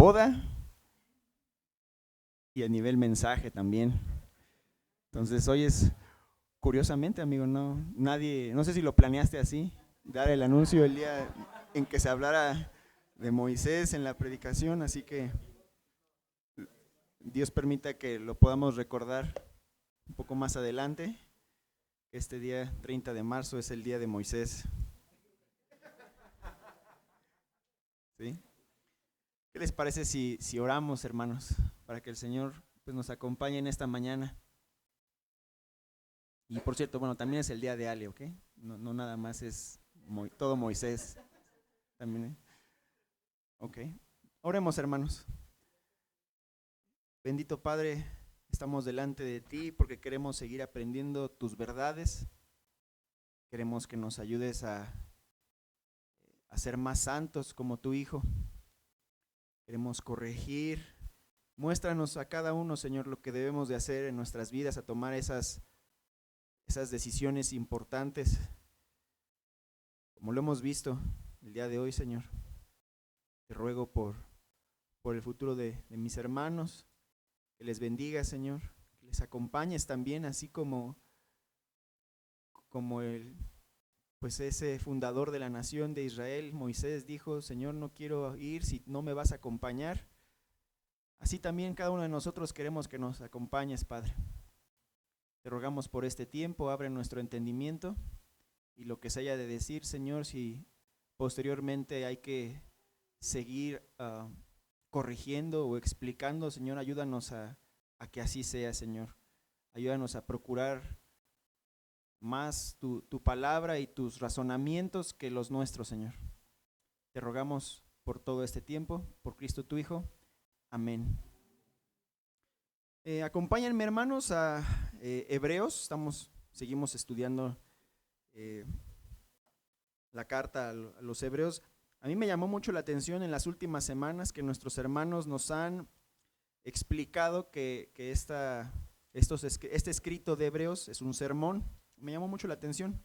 boda y a nivel mensaje también. Entonces hoy es, curiosamente, amigo, no sé si lo planeaste así, dar el anuncio el día en que se hablara de Moisés en la predicación, así que Dios permita que lo podamos recordar un poco más adelante. Este día 30 de marzo es el día de Moisés. ¿Sí? ¿Qué les parece si oramos, hermanos, para que el Señor pues, nos acompañe en esta mañana? Y por cierto, bueno, también es el día de Ale, ¿ok? No nada más es todo Moisés. También, ¿ok? Oremos, hermanos. Bendito Padre, estamos delante de ti porque queremos seguir aprendiendo tus verdades. Queremos que nos ayudes a ser más santos como tu Hijo. Queremos corregir. Muéstranos a cada uno, Señor, lo que debemos de hacer en nuestras vidas, a tomar esas decisiones importantes, como lo hemos visto el día de hoy, Señor. Te ruego por el futuro de mis hermanos, que les bendiga, Señor, que les acompañes también, así como pues ese fundador de la nación de Israel, Moisés, dijo: Señor, no quiero ir si no me vas a acompañar. Así también cada uno de nosotros queremos que nos acompañes, Padre. Te rogamos por este tiempo, abre nuestro entendimiento y lo que se haya de decir, Señor, si posteriormente hay que seguir corrigiendo o explicando, Señor, ayúdanos a que así sea, Señor. Ayúdanos a procurar más tu palabra y tus razonamientos que los nuestros, Señor. Te rogamos por todo este tiempo, por Cristo tu Hijo. Amén. Acompáñenme, hermanos, a Hebreos. Seguimos estudiando la carta a los Hebreos. A mí me llamó mucho la atención en las últimas semanas que nuestros hermanos nos han explicado que este escrito de Hebreos es un sermón. Me llamó mucho la atención.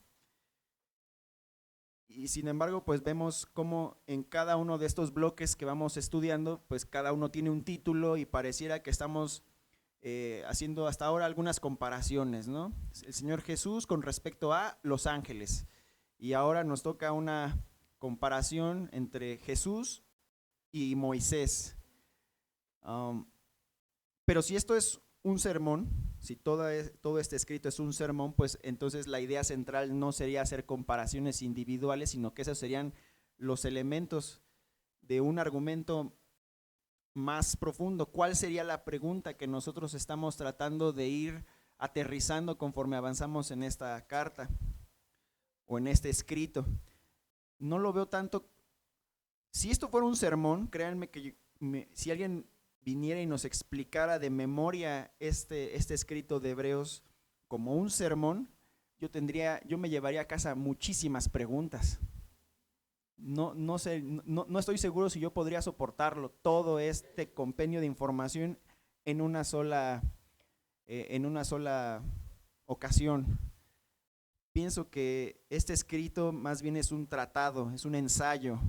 Y sin embargo, pues vemos cómo en cada uno de estos bloques que vamos estudiando, pues cada uno tiene un título y pareciera que estamos haciendo hasta ahora algunas comparaciones, ¿no? El Señor Jesús con respecto a los ángeles. Y ahora nos toca una comparación entre Jesús y Moisés. Pero si esto es un sermón, si todo este escrito es un sermón, pues entonces la idea central no sería hacer comparaciones individuales, sino que esos serían los elementos de un argumento más profundo. ¿Cuál sería la pregunta que nosotros estamos tratando de ir aterrizando conforme avanzamos en esta carta o en este escrito? No lo veo tanto. Si esto fuera un sermón, créanme que si alguien viniera y nos explicara de memoria este escrito de Hebreos como un sermón, yo me llevaría a casa muchísimas preguntas. No sé, no estoy seguro si yo podría soportarlo, todo este compendio de información en una sola ocasión. Pienso que este escrito más bien es un tratado, es un ensayo.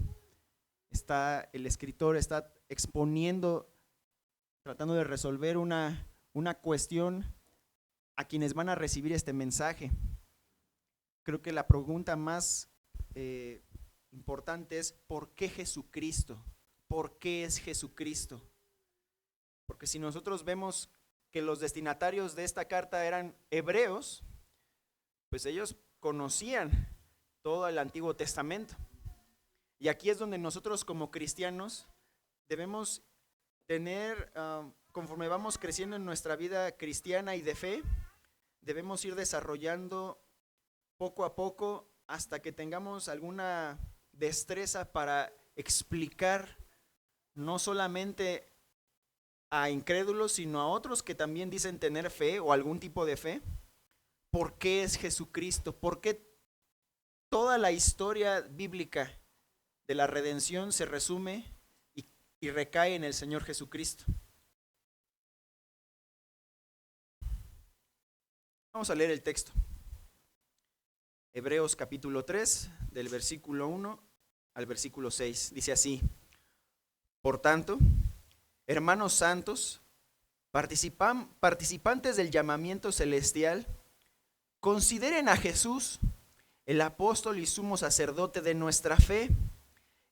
El escritor está exponiendo, tratando de resolver una cuestión a quienes van a recibir este mensaje. Creo que la pregunta más importante es: ¿por qué Jesucristo? ¿Por qué es Jesucristo? Porque si nosotros vemos que los destinatarios de esta carta eran hebreos, pues ellos conocían todo el Antiguo Testamento. Y aquí es donde nosotros como cristianos debemos tener, conforme vamos creciendo en nuestra vida cristiana y de fe, debemos ir desarrollando poco a poco hasta que tengamos alguna destreza para explicar no solamente a incrédulos, sino a otros que también dicen tener fe o algún tipo de fe, ¿por qué es Jesucristo? ¿Por qué toda la historia bíblica de la redención se resume y recae en el Señor Jesucristo? Vamos a leer el texto. Hebreos capítulo 3, del versículo 1 al versículo 6. Dice así: por tanto, hermanos santos, participantes del llamamiento celestial, consideren a Jesús, el apóstol y sumo sacerdote de nuestra fe,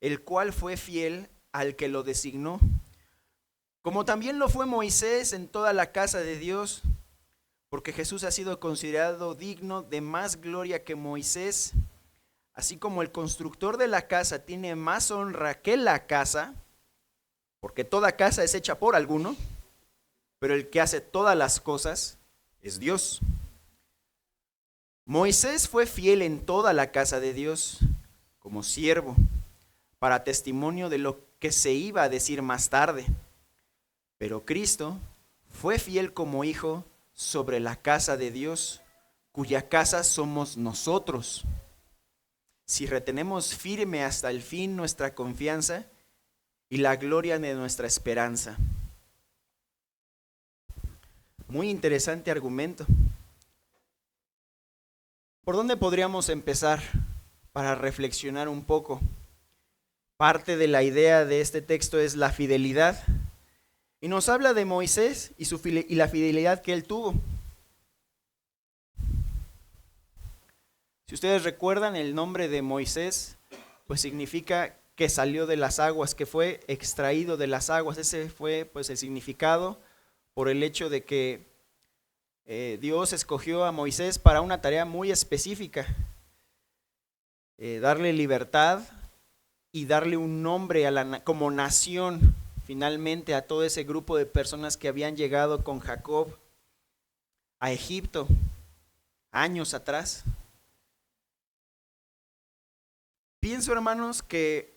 el cual fue fiel al que lo designó, como también lo fue Moisés en toda la casa de Dios, porque Jesús ha sido considerado digno de más gloria que Moisés, así como el constructor de la casa tiene más honra que la casa, porque toda casa es hecha por alguno, pero el que hace todas las cosas es Dios. Moisés fue fiel en toda la casa de Dios como siervo, para testimonio de lo que se iba a decir más tarde. Pero Cristo fue fiel como hijo sobre la casa de Dios, cuya casa somos nosotros. Si retenemos firme hasta el fin nuestra confianza y la gloria de nuestra esperanza. Muy interesante argumento. ¿Por dónde podríamos empezar para reflexionar un poco? Parte de la idea de este texto es la fidelidad. Y nos habla de Moisés y la fidelidad que él tuvo. Si ustedes recuerdan, el nombre de Moisés, pues significa que salió de las aguas, que fue extraído de las aguas. Ese fue pues el significado, por el hecho de que Dios escogió a Moisés para una tarea muy específica, darle libertad y darle un nombre como nación, finalmente, a todo ese grupo de personas que habían llegado con Jacob a Egipto años atrás. Pienso, hermanos, que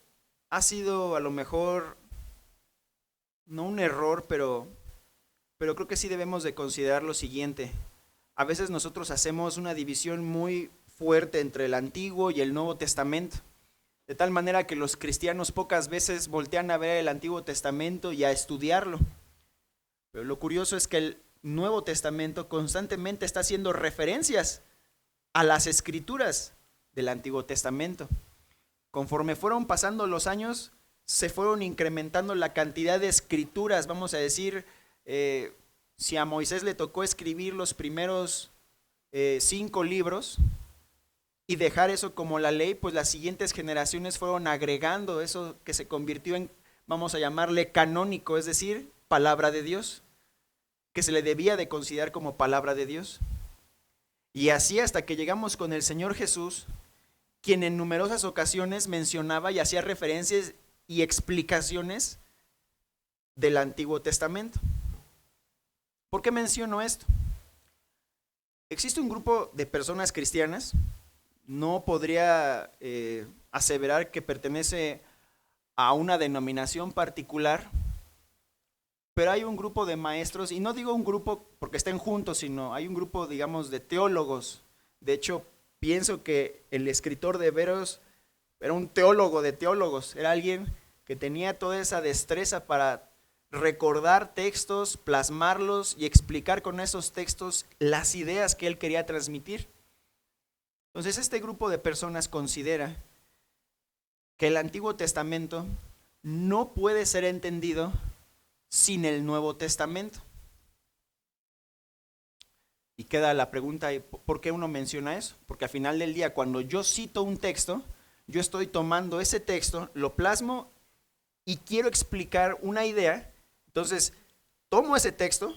ha sido a lo mejor no un error, pero creo que sí debemos de considerar lo siguiente. A veces nosotros hacemos una división muy fuerte entre el Antiguo y el Nuevo Testamento, de tal manera que los cristianos pocas veces voltean a ver el Antiguo Testamento y a estudiarlo. Pero lo curioso es que el Nuevo Testamento constantemente está haciendo referencias a las escrituras del Antiguo Testamento. Conforme fueron pasando los años, se fueron incrementando la cantidad de escrituras. Vamos a decir, si a Moisés le tocó escribir los primeros 5 libros y dejar eso como la ley, pues las siguientes generaciones fueron agregando eso que se convirtió en, vamos a llamarle canónico, es decir, palabra de Dios, que se le debía de considerar como palabra de Dios. Y así hasta que llegamos con el Señor Jesús, quien en numerosas ocasiones mencionaba y hacía referencias y explicaciones del Antiguo Testamento. ¿Por qué menciono esto? Existe un grupo de personas cristianas, no podría aseverar que pertenece a una denominación particular, pero hay un grupo de maestros, y no digo un grupo porque estén juntos, sino hay un grupo, digamos, de teólogos. De hecho, pienso que el escritor de Hebreos era un teólogo de teólogos, era alguien que tenía toda esa destreza para recordar textos, plasmarlos y explicar con esos textos las ideas que él quería transmitir. Entonces, este grupo de personas considera que el Antiguo Testamento no puede ser entendido sin el Nuevo Testamento. Y queda la pregunta, ¿por qué uno menciona eso? Porque al final del día, cuando yo cito un texto, yo estoy tomando ese texto, lo plasmo y quiero explicar una idea. Entonces, tomo ese texto,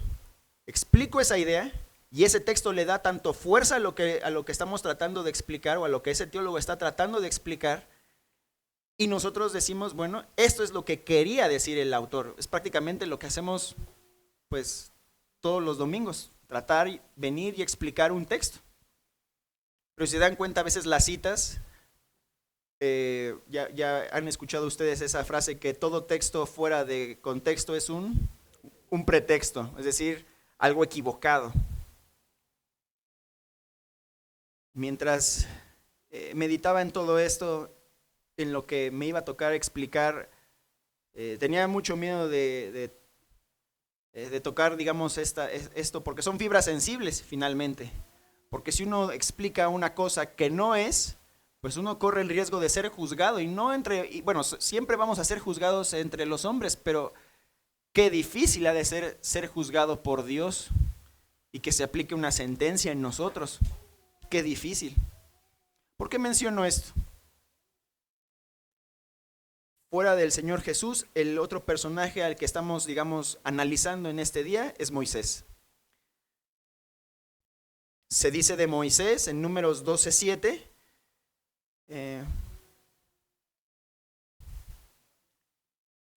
explico esa idea, y ese texto le da tanto fuerza a lo que estamos tratando de explicar, o a lo que ese teólogo está tratando de explicar, y nosotros decimos, bueno, esto es lo que quería decir el autor. Es prácticamente lo que hacemos pues todos los domingos, tratar, venir y explicar un texto. Pero si se dan cuenta, a veces las citas, ya han escuchado ustedes esa frase que todo texto fuera de contexto es un pretexto, es decir, algo equivocado. Mientras meditaba en todo esto, en lo que me iba a tocar explicar, tenía mucho miedo de tocar, digamos, esto, porque son fibras sensibles finalmente. Porque si uno explica una cosa que no es, pues uno corre el riesgo de ser juzgado, y bueno, siempre vamos a ser juzgados entre los hombres, pero Qué difícil ha de ser juzgado por Dios y que se aplique una sentencia en nosotros. Qué difícil. ¿Por qué menciono esto? Fuera del Señor Jesús, el otro personaje al que estamos, digamos, analizando en este día es Moisés. Se dice de Moisés en Números 12:7,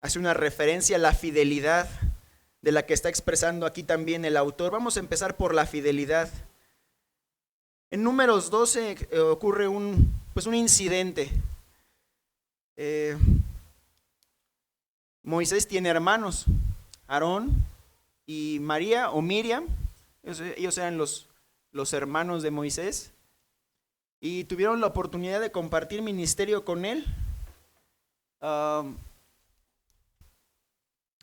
hace una referencia a la fidelidad de la que está expresando aquí también el autor. Vamos a empezar por la fidelidad. En Números 12 ocurre un incidente. Moisés tiene hermanos, Aarón y María o Miriam. Ellos eran los hermanos de Moisés y tuvieron la oportunidad de compartir ministerio con él.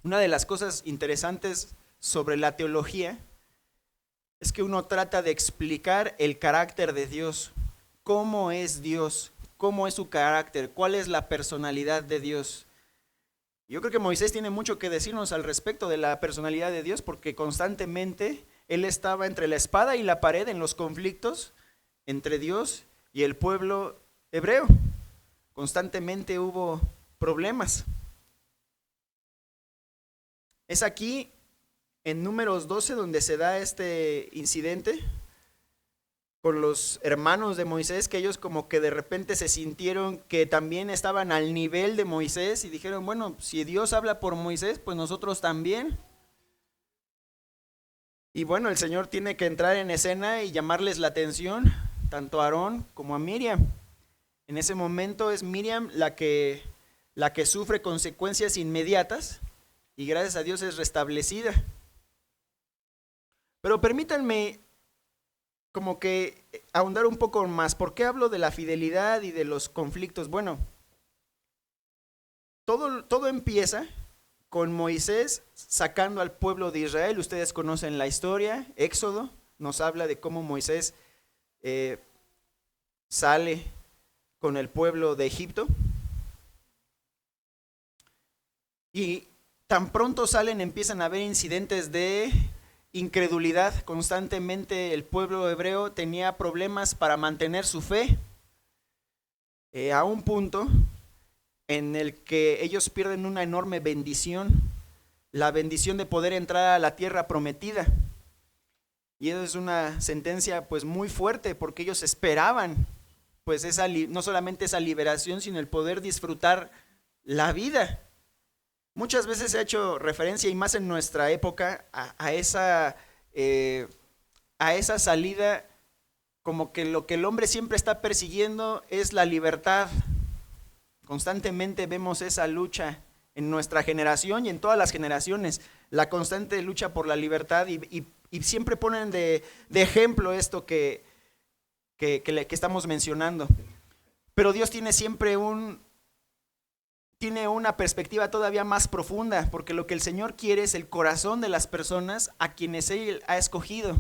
Una de las cosas interesantes sobre la teología es que uno trata de explicar el carácter de Dios, cómo es Dios, cómo es su carácter, cuál es la personalidad de Dios. Yo creo que Moisés tiene mucho que decirnos al respecto de la personalidad de Dios, porque constantemente él estaba entre la espada y la pared en los conflictos entre Dios y el pueblo hebreo. Constantemente hubo problemas. Es aquí, en Números 12, donde se da este incidente con los hermanos de Moisés, que ellos como que de repente se sintieron que también estaban al nivel de Moisés y dijeron, bueno, si Dios habla por Moisés, pues nosotros también. Y bueno, el Señor tiene que entrar en escena y llamarles la atención, tanto a Aarón como a Miriam. En ese momento es Miriam la que sufre consecuencias inmediatas y gracias a Dios es restablecida. Pero permítanme como que ahondar un poco más. ¿Por qué hablo de la fidelidad y de los conflictos? Bueno, todo empieza con Moisés sacando al pueblo de Israel. Ustedes conocen la historia, Éxodo nos habla de cómo Moisés sale con el pueblo de Egipto. Y tan pronto salen, empiezan a haber incidentes de incredulidad. Constantemente el pueblo hebreo tenía problemas para mantener su fe, a un punto en el que ellos pierden una enorme bendición, la bendición de poder entrar a la tierra prometida. Y eso es una sentencia pues muy fuerte, porque ellos esperaban pues no solamente esa liberación, sino el poder disfrutar la vida. Muchas veces se ha hecho referencia, y más en nuestra época, a esa salida, como que lo que el hombre siempre está persiguiendo es la libertad. Constantemente vemos esa lucha en nuestra generación y en todas las generaciones, la constante lucha por la libertad, y siempre ponen de ejemplo esto que estamos mencionando. Pero Dios tiene siempre tiene una perspectiva todavía más profunda, porque lo que el Señor quiere es el corazón de las personas a quienes Él ha escogido.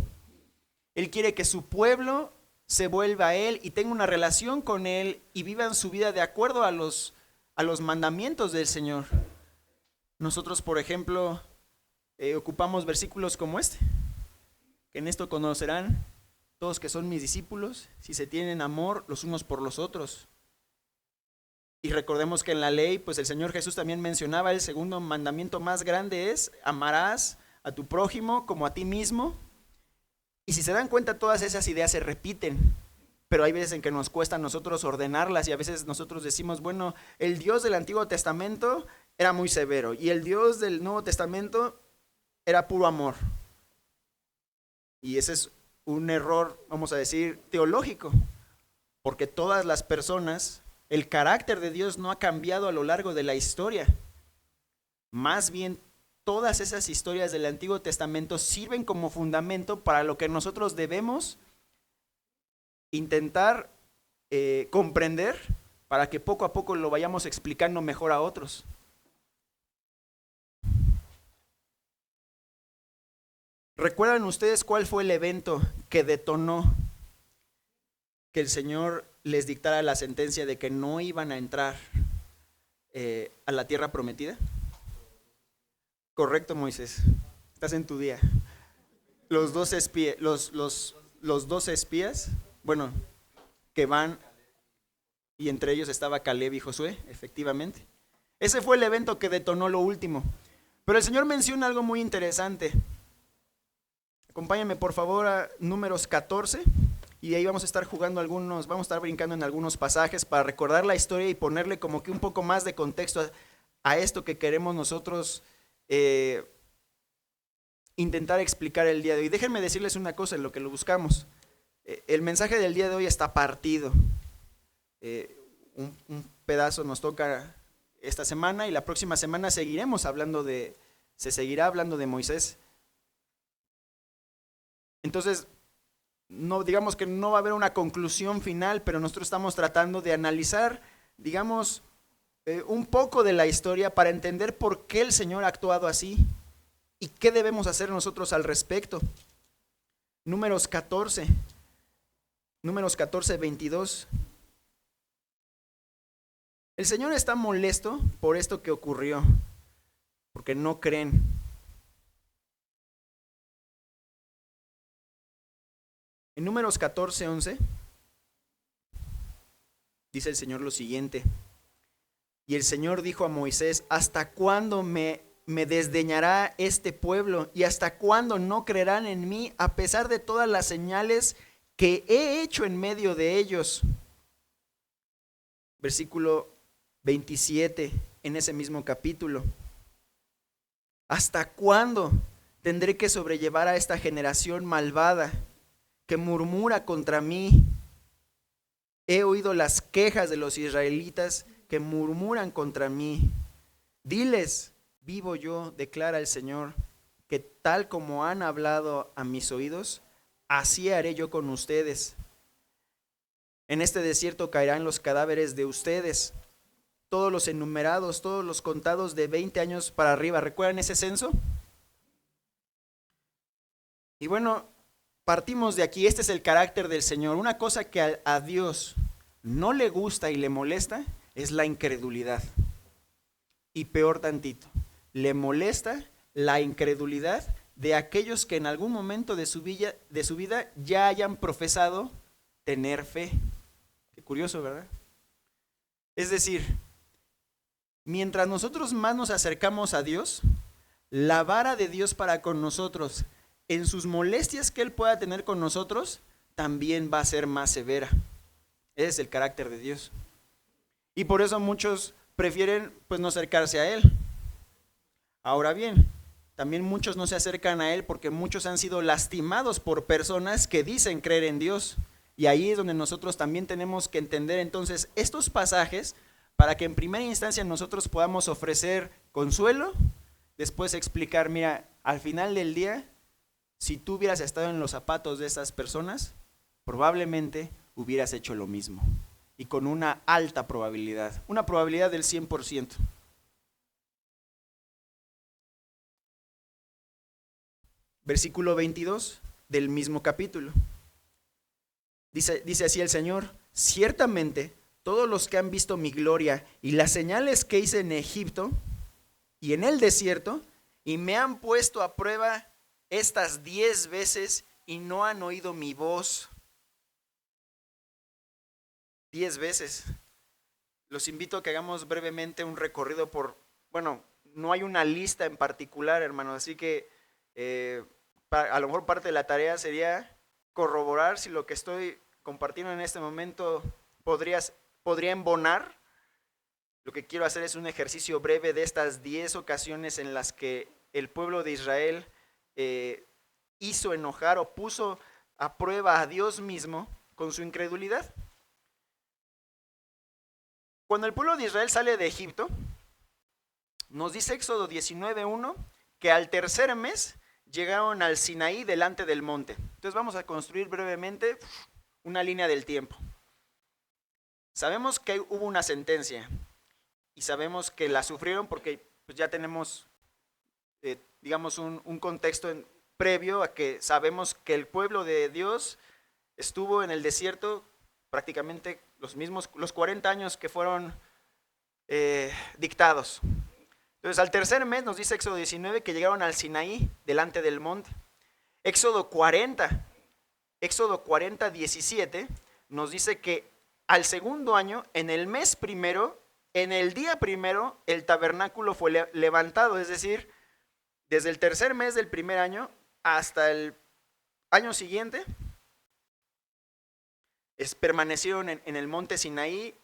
Él quiere que su pueblo se vuelva a Él y tenga una relación con Él y vivan su vida de acuerdo a los mandamientos del Señor. Nosotros, por ejemplo, ocupamos versículos como este, que en esto conocerán todos que son mis discípulos, si se tienen amor los unos por los otros. Y recordemos que en la ley, pues el Señor Jesús también mencionaba, el segundo mandamiento más grande es: amarás a tu prójimo como a ti mismo. Y si se dan cuenta, todas esas ideas se repiten, pero hay veces en que nos cuesta a nosotros ordenarlas, y a veces nosotros decimos, bueno, el Dios del Antiguo Testamento era muy severo y el Dios del Nuevo Testamento era puro amor. Y ese es un error, vamos a decir, teológico, porque todas las personas, el carácter de Dios no ha cambiado a lo largo de la historia. Más bien, todas esas historias del Antiguo Testamento sirven como fundamento para lo que nosotros debemos intentar comprender, para que poco a poco lo vayamos explicando mejor a otros. ¿Recuerdan ustedes cuál fue el evento que detonó que el Señor les dictara la sentencia de que no iban a entrar a la tierra prometida? Correcto, Moisés. Estás en tu día. Los dos espías, los dos espías, bueno, que van, y entre ellos estaba Caleb y Josué, efectivamente. Ese fue el evento que detonó lo último. Pero el Señor menciona algo muy interesante. Acompáñenme por favor a Números 14 y ahí vamos a estar vamos a estar brincando en algunos pasajes para recordar la historia y ponerle como que un poco más de contexto a esto que queremos nosotros intentar explicar el día de hoy. Déjenme decirles una cosa en lo que lo buscamos. El mensaje del día de hoy está partido. Un pedazo nos toca esta semana y la próxima semana se seguirá hablando de Moisés. Entonces, no digamos que no va a haber una conclusión final, pero nosotros estamos tratando de analizar, digamos, un poco de la historia para entender por qué el Señor ha actuado así y qué debemos hacer nosotros al respecto. Números 14, 22. El Señor está molesto por esto que ocurrió, porque no creen. En Números 14, 11, dice el Señor lo siguiente: y el Señor dijo a Moisés, ¿hasta cuándo me desdeñará este pueblo? ¿Y hasta cuándo no creerán en mí a pesar de todas las señales que he hecho en medio de ellos? Versículo 27, en ese mismo capítulo. ¿Hasta cuándo tendré que sobrellevar a esta generación malvada que murmura contra mí? He oído las quejas de los israelitas que murmuran contra mí. Diles, vivo yo, declara el Señor, que tal como han hablado a mis oídos, así haré yo con ustedes. En este desierto caerán los cadáveres de ustedes, todos los enumerados, todos los contados de 20 años para arriba. ¿Recuerdan ese censo? Y bueno, partimos de aquí. Este es el carácter del Señor. Una cosa que a Dios no le gusta y le molesta es la incredulidad. Y peor tantito, le molesta la incredulidad de aquellos que en algún momento de su vida ya hayan profesado tener fe. Qué curioso, ¿verdad? Es decir, mientras nosotros más nos acercamos a Dios, la vara de Dios para con nosotros, en sus molestias que Él pueda tener con nosotros, también va a ser más severa. Ese es el carácter de Dios. Y por eso muchos prefieren pues no acercarse a Él. Ahora bien, también muchos no se acercan a Él porque muchos han sido lastimados por personas que dicen creer en Dios. Y ahí es donde nosotros también tenemos que entender entonces estos pasajes para que en primera instancia nosotros podamos ofrecer consuelo, después explicar, mira, al final del día, si tú hubieras estado en los zapatos de esas personas, probablemente hubieras hecho lo mismo. Y con una alta probabilidad, una probabilidad del 100%. Versículo 22 del mismo capítulo. Dice así el Señor: ciertamente todos los que han visto mi gloria y las señales que hice en Egipto y en el desierto, y me han puesto a prueba estas 10 veces y no han oído mi voz. 10 veces. Los invito a que hagamos brevemente un recorrido bueno, no hay una lista en particular, hermanos, así que a lo mejor parte de la tarea sería corroborar si lo que estoy compartiendo en este momento podría embonar. Lo que quiero hacer es un ejercicio breve de estas 10 ocasiones en las que el pueblo de Israel hizo enojar o puso a prueba a Dios mismo con su incredulidad. Cuando el pueblo de Israel sale de Egipto, nos dice Éxodo 19:1 que al tercer mes llegaron al Sinaí delante del monte. Entonces vamos a construir brevemente una línea del tiempo. Sabemos que hubo una sentencia y sabemos que la sufrieron porque pues ya tenemos, digamos, un contexto previo a que sabemos que el pueblo de Dios estuvo en el desierto prácticamente los 40 años que fueron dictados. Entonces al tercer mes nos dice Éxodo 19 que llegaron al Sinaí delante del monte. Éxodo 40, 17 nos dice que al segundo año, en el mes primero, en el día primero, el tabernáculo fue levantado, es decir, desde el tercer mes del primer año hasta el año siguiente, permanecieron en el monte Sinaí,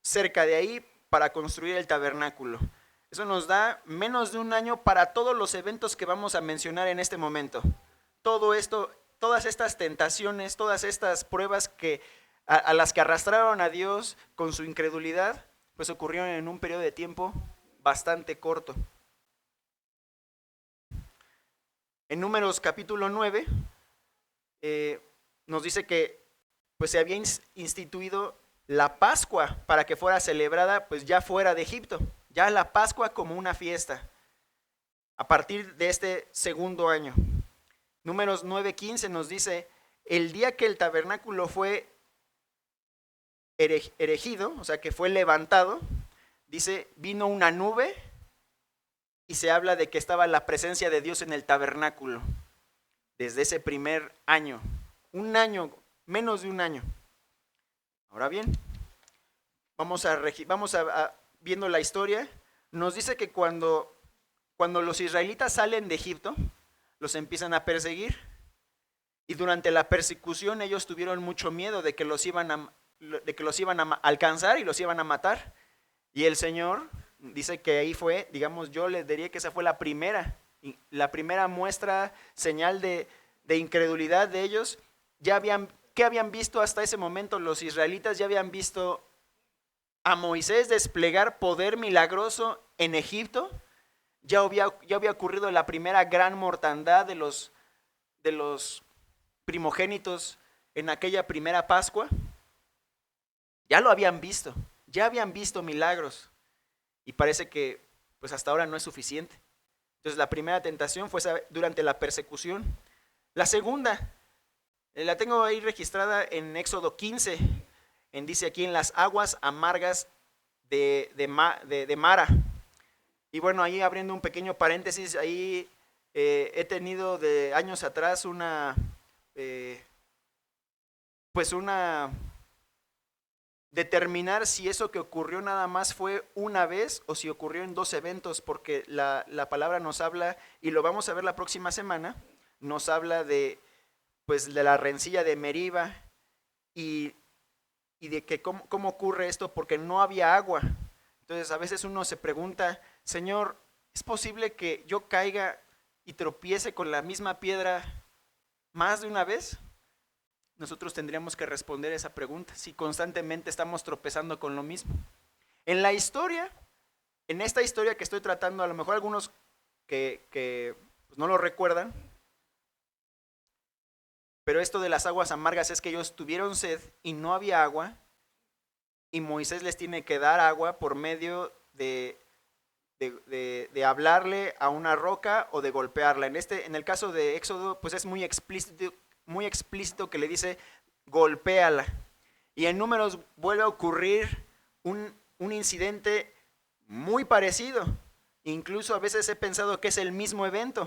cerca de ahí, para construir el tabernáculo. Eso nos da menos de un año para todos los eventos que vamos a mencionar en este momento. Todo esto, todas estas tentaciones, todas estas pruebas a las que arrastraron a Dios con su incredulidad, pues ocurrieron en un periodo de tiempo bastante corto. En Números capítulo 9 nos dice que pues se había instituido la Pascua para que fuera celebrada pues ya fuera de Egipto, ya la Pascua como una fiesta, a partir de este segundo año. Números 9:15 nos dice, el día que el tabernáculo fue erigido, o sea que fue levantado, dice, vino una nube y se habla de que estaba la presencia de Dios en el tabernáculo, desde ese primer año, un año, menos de un año. Ahora bien, vamos a viendo la historia, nos dice que cuando los israelitas salen de Egipto, los empiezan a perseguir, y durante la persecución ellos tuvieron mucho miedo de que los iban a alcanzar y los iban a matar, y el Señor dice que ahí fue, digamos, yo les diría que esa fue la primera muestra, señal de incredulidad de ellos. ¿Qué habían visto hasta ese momento? Los israelitas ya habían visto a Moisés desplegar poder milagroso en Egipto. Ya había ocurrido la primera gran mortandad de los primogénitos en aquella primera Pascua. Ya lo habían visto, ya habían visto milagros, y parece que pues hasta ahora no es suficiente. Entonces la primera tentación fue durante la persecución. La segunda, la tengo ahí registrada en Éxodo 15, dice aquí, en las aguas amargas de Mara. Y bueno, ahí abriendo un pequeño paréntesis, ahí he tenido de años atrás determinar si eso que ocurrió nada más fue una vez o si ocurrió en dos eventos, porque la palabra nos habla, y lo vamos a ver la próxima semana, nos habla de la rencilla de Meriba y de que cómo ocurre esto, porque no había agua. Entonces a veces uno se pregunta, Señor, ¿es posible que yo caiga y tropiece con la misma piedra más de una vez? Nosotros tendríamos que responder esa pregunta, si constantemente estamos tropezando con lo mismo. En esta historia que estoy tratando, a lo mejor algunos que pues no lo recuerdan, pero esto de las aguas amargas es que ellos tuvieron sed y no había agua, y Moisés les tiene que dar agua por medio de hablarle a una roca o de golpearla. En el caso de Éxodo, pues es muy explícito que le dice, golpéala. Y en Números vuelve a ocurrir un incidente muy parecido. Incluso a veces he pensado que es el mismo evento.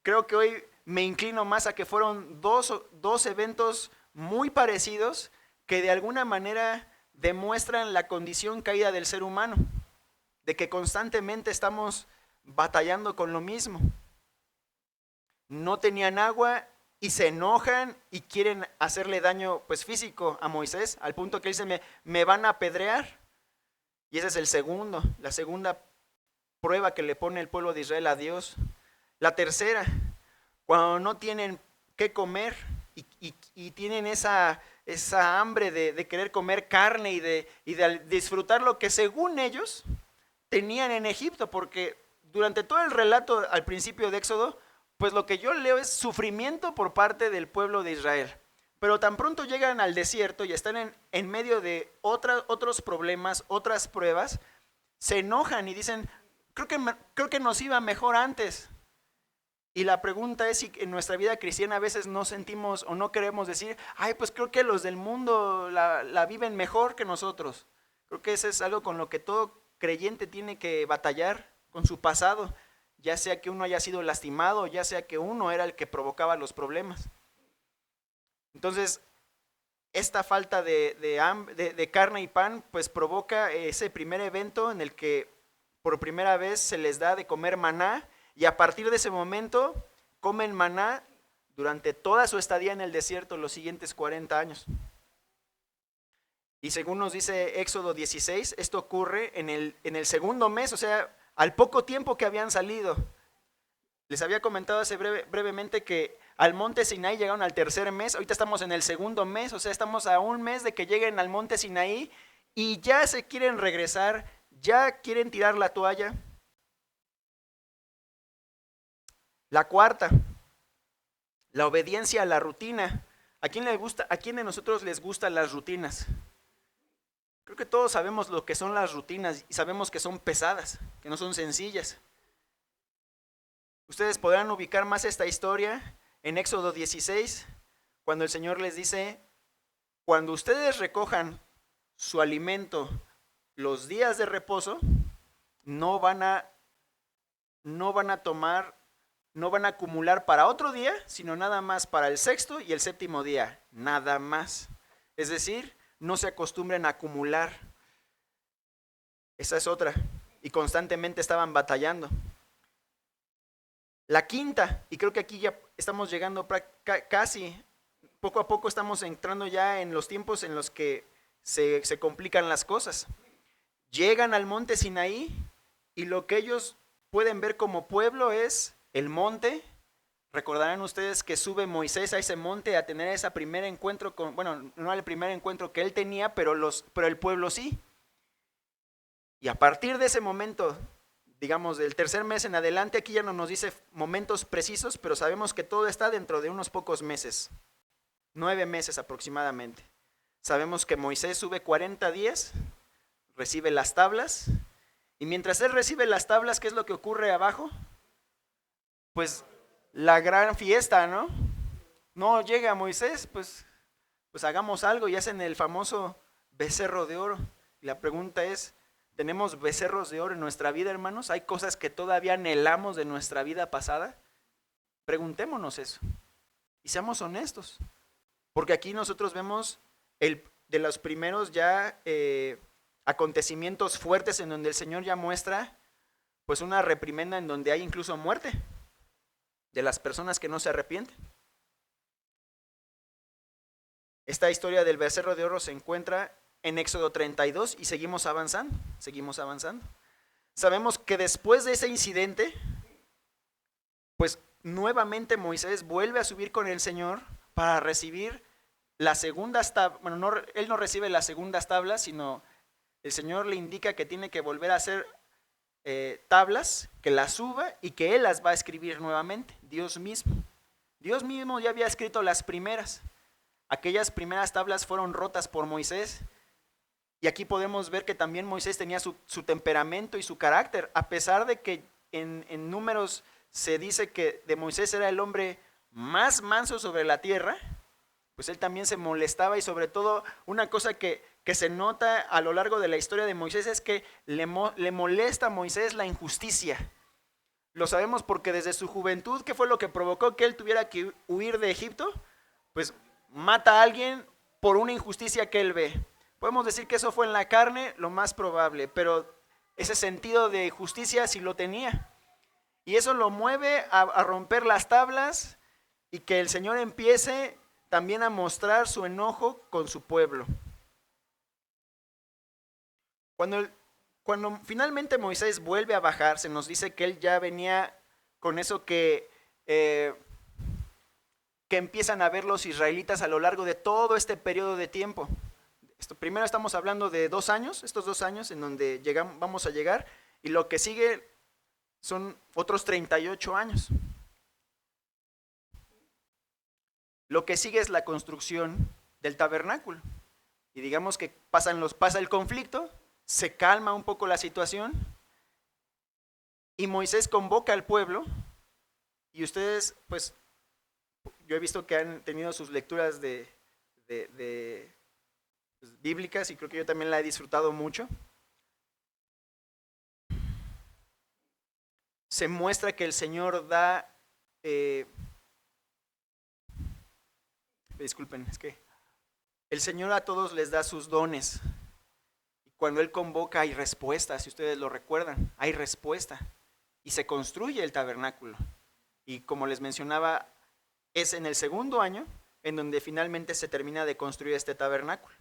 Creo que hoy me inclino más a que fueron dos eventos muy parecidos que de alguna manera demuestran la condición caída del ser humano, de que constantemente estamos batallando con lo mismo. No tenían agua y se enojan y quieren hacerle daño pues físico a Moisés, al punto que dice, me van a apedrear. Y esa es la segunda prueba que le pone el pueblo de Israel a Dios. La tercera, cuando no tienen qué comer y tienen esa hambre de querer comer carne y de disfrutar lo que según ellos tenían en Egipto, porque durante todo el relato al principio de Éxodo, pues lo que yo leo es sufrimiento por parte del pueblo de Israel. Pero tan pronto llegan al desierto y están en medio de otros problemas, otras pruebas, se enojan y dicen, creo que nos iba mejor antes. Y la pregunta es si en nuestra vida cristiana a veces no sentimos o no queremos decir, ay, pues creo que los del mundo la viven mejor que nosotros. Creo que eso es algo con lo que todo creyente tiene que batallar con su pasado, ya sea que uno haya sido lastimado, ya sea que uno era el que provocaba los problemas. Entonces, esta falta de carne y pan, pues provoca ese primer evento en el que por primera vez se les da de comer maná, y a partir de ese momento comen maná durante toda su estadía en el desierto, los siguientes 40 años. Y según nos dice Éxodo 16, esto ocurre en el segundo mes, o sea, al poco tiempo que habían salido. Les había comentado hace brevemente que al monte Sinaí llegaron al tercer mes, ahorita estamos en el segundo mes, o sea, estamos a un mes de que lleguen al monte Sinaí y ya se quieren regresar, ya quieren tirar la toalla. La cuarta, la obediencia a la rutina. ¿A quién de nosotros les gustan las rutinas? Creo que todos sabemos lo que son las rutinas y sabemos que son pesadas, que no son sencillas. Ustedes podrán ubicar más esta historia en Éxodo 16, cuando el Señor les dice: cuando ustedes recojan su alimento los días de reposo, no van a acumular para otro día, sino nada más para el sexto y el séptimo día, nada más. Es decir, no se acostumbren a acumular. Esa es otra. Y constantemente estaban batallando. La quinta, y creo que aquí ya estamos llegando casi, poco a poco estamos entrando ya en los tiempos en los que se complican las cosas. Llegan al monte Sinaí y lo que ellos pueden ver como pueblo es el monte. Recordarán ustedes que sube Moisés a ese monte a tener ese primer encuentro con, bueno, no el primer encuentro que él tenía, pero el pueblo sí. Y a partir de ese momento, digamos del tercer mes en adelante, aquí ya no nos dice momentos precisos, pero sabemos que todo está dentro de unos pocos meses, 9 meses aproximadamente. Sabemos que Moisés sube 40 días, recibe las tablas, y mientras él recibe las tablas, ¿qué es lo que ocurre abajo? Pues la gran fiesta, ¿no? No llega Moisés, pues hagamos algo, y hacen el famoso becerro de oro. Y la pregunta es, ¿tenemos becerros de oro en nuestra vida, hermanos? ¿Hay cosas que todavía anhelamos de nuestra vida pasada? Preguntémonos eso y seamos honestos, porque aquí nosotros vemos de los primeros ya acontecimientos fuertes en donde el Señor ya muestra pues una reprimenda en donde hay incluso muerte de las personas que no se arrepienten. Esta historia del becerro de oro se encuentra en Éxodo 32 y seguimos avanzando. Sabemos que después de ese incidente, pues nuevamente Moisés vuelve a subir con el Señor para recibir las segundas tablas. Bueno, él no recibe las segundas tablas, sino el Señor le indica que tiene que volver a hacer tablas, que las suba y que él las va a escribir nuevamente, Dios mismo. Dios mismo ya había escrito las primeras. Aquellas primeras tablas fueron rotas por Moisés. Y aquí podemos ver que también Moisés tenía su temperamento y su carácter, a pesar de que en Números se dice que de Moisés era el hombre más manso sobre la tierra, pues él también se molestaba, y sobre todo una cosa que se nota a lo largo de la historia de Moisés es que le molesta a Moisés la injusticia. Lo sabemos porque desde su juventud, ¿qué fue lo que provocó que él tuviera que huir de Egipto? Pues mata a alguien por una injusticia que él ve. Podemos decir que eso fue en la carne, lo más probable, pero ese sentido de justicia sí lo tenía. Y eso lo mueve a romper las tablas y que el Señor empiece también a mostrar su enojo con su pueblo. Cuando finalmente Moisés vuelve a bajar, se nos dice que él ya venía con eso que empiezan a ver los israelitas a lo largo de todo este periodo de tiempo. Primero estamos hablando de 2 años, estos 2 años en donde vamos a llegar, y lo que sigue son otros 38 años. Lo que sigue es la construcción del tabernáculo. Y digamos que pasa el conflicto, se calma un poco la situación, y Moisés convoca al pueblo, y ustedes, pues, yo he visto que han tenido sus lecturas bíblicas, y creo que yo también la he disfrutado mucho. se muestra que el Señor da, disculpen, es que el Señor a todos les da sus dones. Y cuando Él convoca hay respuesta, si ustedes lo recuerdan, hay respuesta. Y se construye el tabernáculo. Y como les mencionaba, es en el segundo año en donde finalmente se termina de construir este tabernáculo.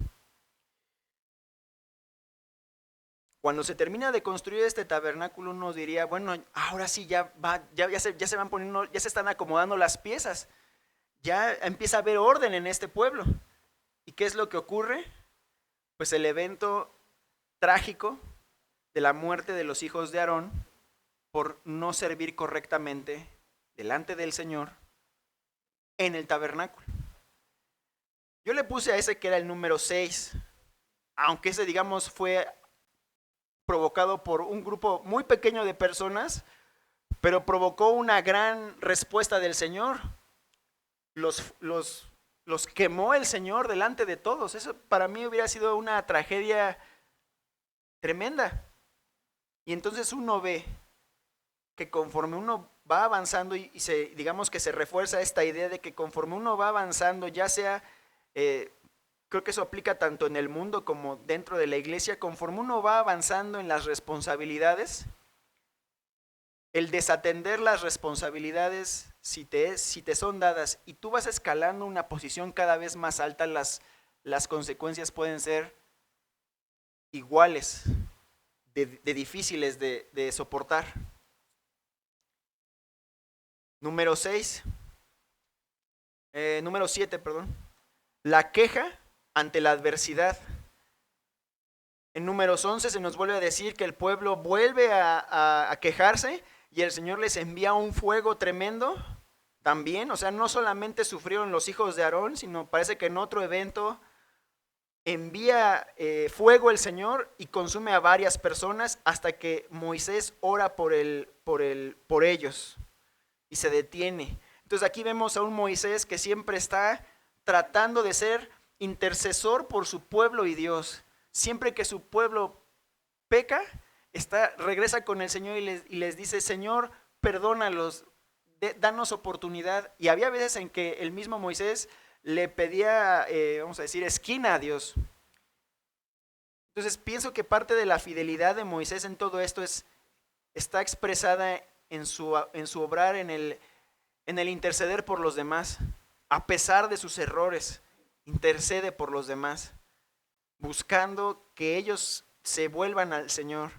Cuando se termina de construir este tabernáculo, uno diría, bueno, ahora sí ya se van poniendo, ya se están acomodando las piezas, ya empieza a haber orden en este pueblo. ¿Y qué es lo que ocurre? Pues el evento trágico de la muerte de los hijos de Aarón por no servir correctamente delante del Señor en el tabernáculo. Yo le puse a ese que era el número 6, aunque ese, digamos, fue provocado por un grupo muy pequeño de personas, pero provocó una gran respuesta del Señor. Los quemó el Señor delante de todos. Eso para mí hubiera sido una tragedia tremenda. Y entonces uno ve que conforme uno va avanzando y digamos que se refuerza esta idea de que conforme uno va avanzando, ya sea, creo que eso aplica tanto en el mundo como dentro de la iglesia, conforme uno va avanzando en las responsabilidades, el desatender las responsabilidades, si te son dadas y tú vas escalando una posición cada vez más alta, las consecuencias pueden ser iguales, de difíciles de soportar. Número 7, perdón. La queja ante la adversidad. En Números 11 se nos vuelve a decir que el pueblo vuelve a quejarse y el Señor les envía un fuego tremendo también. O sea, no solamente sufrieron los hijos de Aarón, sino parece que en otro evento envía fuego el Señor y consume a varias personas hasta que Moisés ora por ellos y se detiene. Entonces aquí vemos a un Moisés que siempre está tratando de ser intercesor por su pueblo y Dios. Siempre que su pueblo peca, regresa con el Señor y les dice, Señor, perdónalos, danos oportunidad. Y había veces en que el mismo Moisés le pedía, vamos a decir, esquina a Dios. Entonces pienso que parte de la fidelidad de Moisés en todo esto está expresada en su obrar, en el interceder por los demás. A pesar de sus errores, intercede por los demás, buscando que ellos se vuelvan al Señor.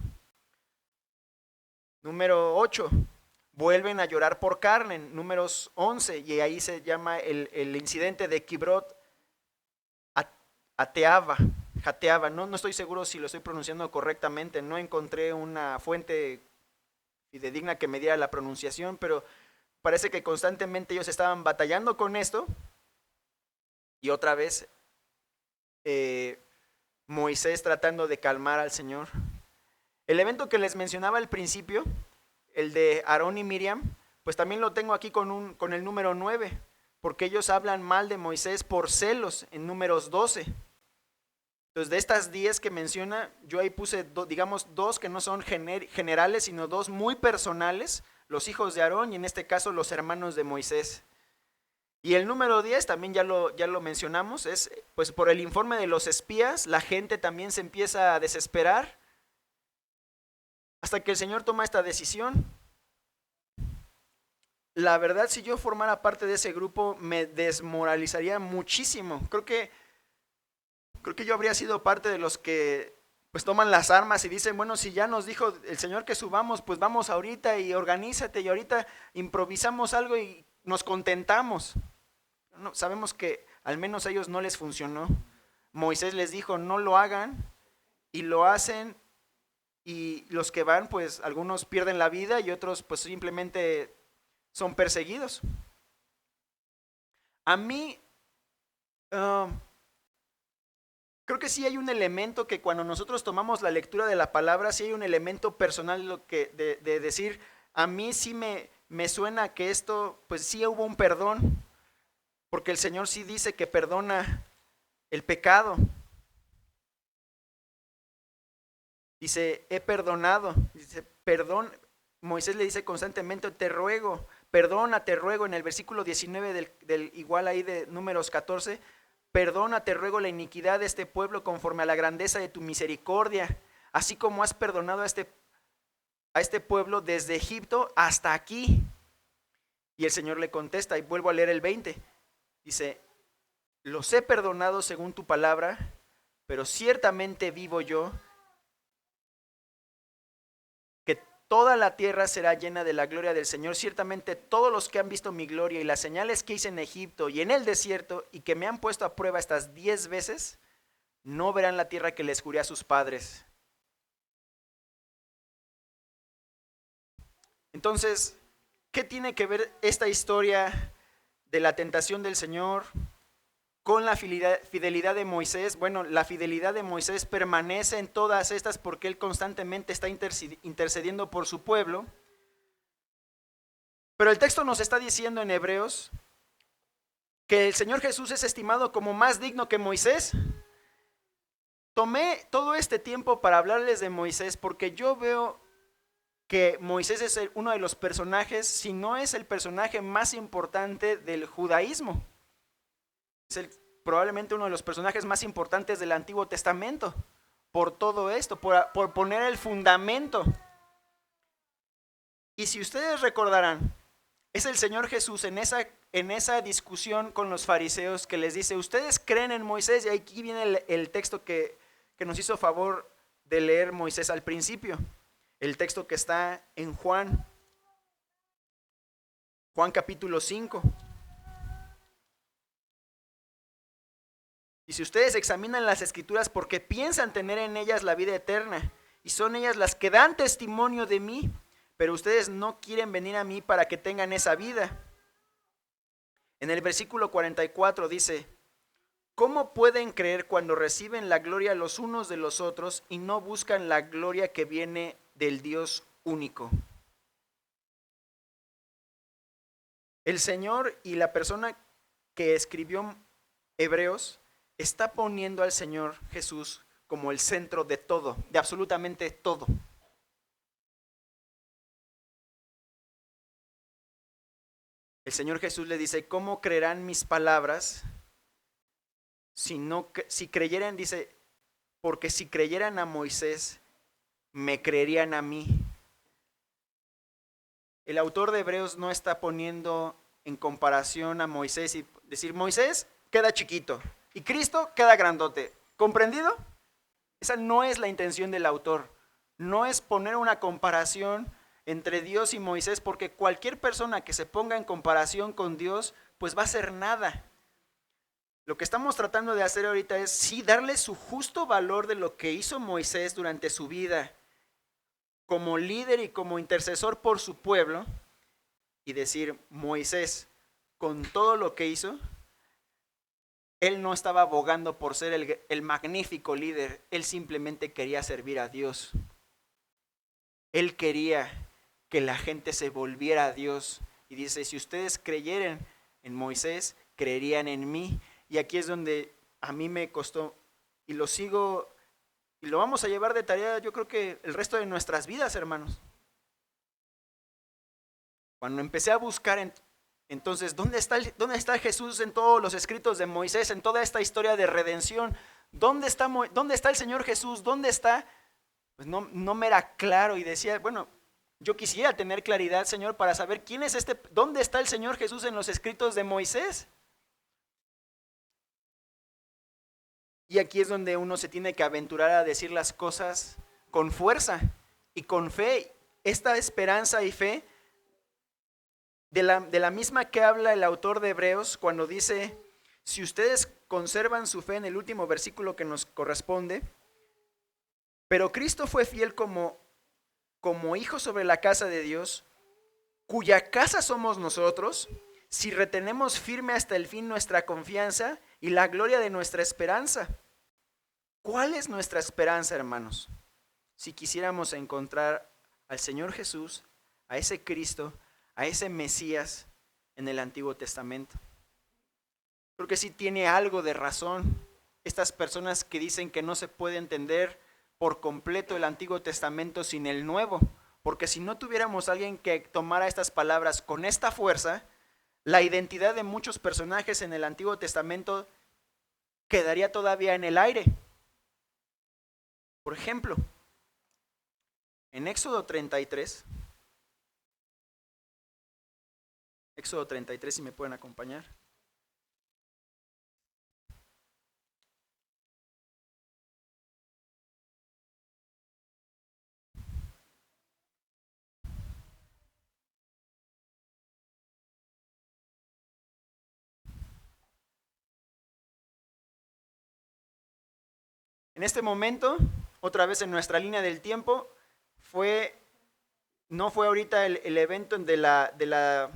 Número 8, vuelven a llorar por carne, Números 11, y ahí se llama el incidente de Kibrot Jateaba. No estoy seguro si lo estoy pronunciando correctamente, no encontré una fuente fidedigna que me diera la pronunciación, pero parece que constantemente ellos estaban batallando con esto, y otra vez Moisés tratando de calmar al Señor. El evento que les mencionaba al principio, el de Aarón y Miriam, pues también lo tengo aquí con el número 9, porque ellos hablan mal de Moisés por celos en Números 12. Entonces, de estas 10 que menciona, yo ahí puse, digamos, 2 que no son generales, sino 2 muy personales, los hijos de Aarón y en este caso los hermanos de Moisés. Y el número 10 también ya lo mencionamos, es pues por el informe de los espías, la gente también se empieza a desesperar hasta que el Señor toma esta decisión. La verdad, si yo formara parte de ese grupo, me desmoralizaría muchísimo. Creo que yo habría sido parte de los que pues toman las armas y dicen, bueno, si ya nos dijo el Señor que subamos, pues vamos ahorita y organízate y ahorita improvisamos algo y nos contentamos. No, sabemos que al menos a ellos no les funcionó. Moisés les dijo, no lo hagan, y lo hacen, y los que van, pues algunos pierden la vida y otros pues simplemente son perseguidos. A mí, creo que sí hay un elemento que cuando nosotros tomamos la lectura de la palabra, sí hay un elemento personal de decir, a mí sí me suena que esto, pues sí hubo un perdón, porque el Señor sí dice que perdona el pecado. Dice, he perdonado, dice, perdón, Moisés le dice constantemente, te ruego, perdona, te ruego, en el versículo 19 del igual ahí de Números 14, perdona, te ruego la iniquidad de este pueblo conforme a la grandeza de tu misericordia, así como has perdonado a este pueblo desde Egipto hasta aquí. Y el Señor le contesta, y vuelvo a leer el 20, dice, los he perdonado según tu palabra, pero ciertamente vivo yo, que toda la tierra será llena de la gloria del Señor. Ciertamente todos los que han visto mi gloria y las señales que hice en Egipto y en el desierto y que me han puesto a prueba estas 10 veces, no verán la tierra que les juré a sus padres. Entonces, ¿qué tiene que ver esta historia de la tentación del Señor con la fidelidad de Moisés? Bueno, la fidelidad de Moisés permanece en todas estas porque él constantemente está intercediendo por su pueblo. Pero el texto nos está diciendo en Hebreos que el Señor Jesús es estimado como más digno que Moisés. Tomé todo este tiempo para hablarles de Moisés porque yo veo que Moisés es uno de los personajes, si no es el personaje más importante del judaísmo. Es probablemente uno de los personajes más importantes del Antiguo Testamento, por todo esto, por poner el fundamento. Y si ustedes recordarán, es el Señor Jesús en esa discusión con los fariseos que les dice, ustedes creen en Moisés, y aquí viene el texto que nos hizo favor de leer Moisés al principio. El texto que está en Juan capítulo 5. Y si ustedes examinan las escrituras porque piensan tener en ellas la vida eterna, y son ellas las que dan testimonio de mí, pero ustedes no quieren venir a mí para que tengan esa vida. En el versículo 44 dice, ¿cómo pueden creer cuando reciben la gloria los unos de los otros y no buscan la gloria que viene del Dios único? El Señor y la persona que escribió Hebreos está poniendo al Señor Jesús como el centro de todo, de absolutamente todo. El Señor Jesús le dice, ¿cómo creerán mis palabras si creyeran? Dice, porque si creyeran a Moisés, me creerían a mí. El autor de Hebreos no está poniendo en comparación a Moisés y decir, Moisés queda chiquito y Cristo queda grandote. ¿Comprendido? Esa no es la intención del autor. No es poner una comparación entre Dios y Moisés, porque cualquier persona que se ponga en comparación con Dios, pues va a ser nada. Lo que estamos tratando de hacer ahorita es sí darle su justo valor de lo que hizo Moisés durante su vida como líder y como intercesor por su pueblo, y decir, Moisés, con todo lo que hizo, él no estaba abogando por ser el magnífico líder, él simplemente quería servir a Dios. Él quería que la gente se volviera a Dios. Y dice, si ustedes creyeran en Moisés, creerían en mí. Y aquí es donde a mí me costó, y lo sigo, y lo vamos a llevar de tarea, yo creo que el resto de nuestras vidas, hermanos. Cuando empecé a buscar, entonces, ¿dónde está Jesús en todos los escritos de Moisés, en toda esta historia de redención? ¿Dónde está el Señor Jesús? ¿Dónde está? Pues no me era claro, y decía, bueno, yo quisiera tener claridad, Señor, para saber quién es ¿dónde está el Señor Jesús en los escritos de Moisés? Y aquí es donde uno se tiene que aventurar a decir las cosas con fuerza y con fe. Esta esperanza y fe, de la misma que habla el autor de Hebreos cuando dice, si ustedes conservan su fe, en el último versículo que nos corresponde, pero Cristo fue fiel como hijo sobre la casa de Dios, cuya casa somos nosotros, si retenemos firme hasta el fin nuestra confianza y la gloria de nuestra esperanza. ¿Cuál es nuestra esperanza, hermanos? Si quisiéramos encontrar al Señor Jesús, a ese Cristo, a ese Mesías en el Antiguo Testamento. Creo que sí tiene algo de razón estas personas que dicen que no se puede entender por completo el Antiguo Testamento sin el Nuevo, Porque si no tuviéramos alguien que tomara estas palabras con esta fuerza, la identidad de muchos personajes en el Antiguo Testamento quedaría todavía en el aire. Por ejemplo, en Éxodo 33, si me pueden acompañar. En este momento, otra vez en nuestra línea del tiempo, no fue ahorita el evento de la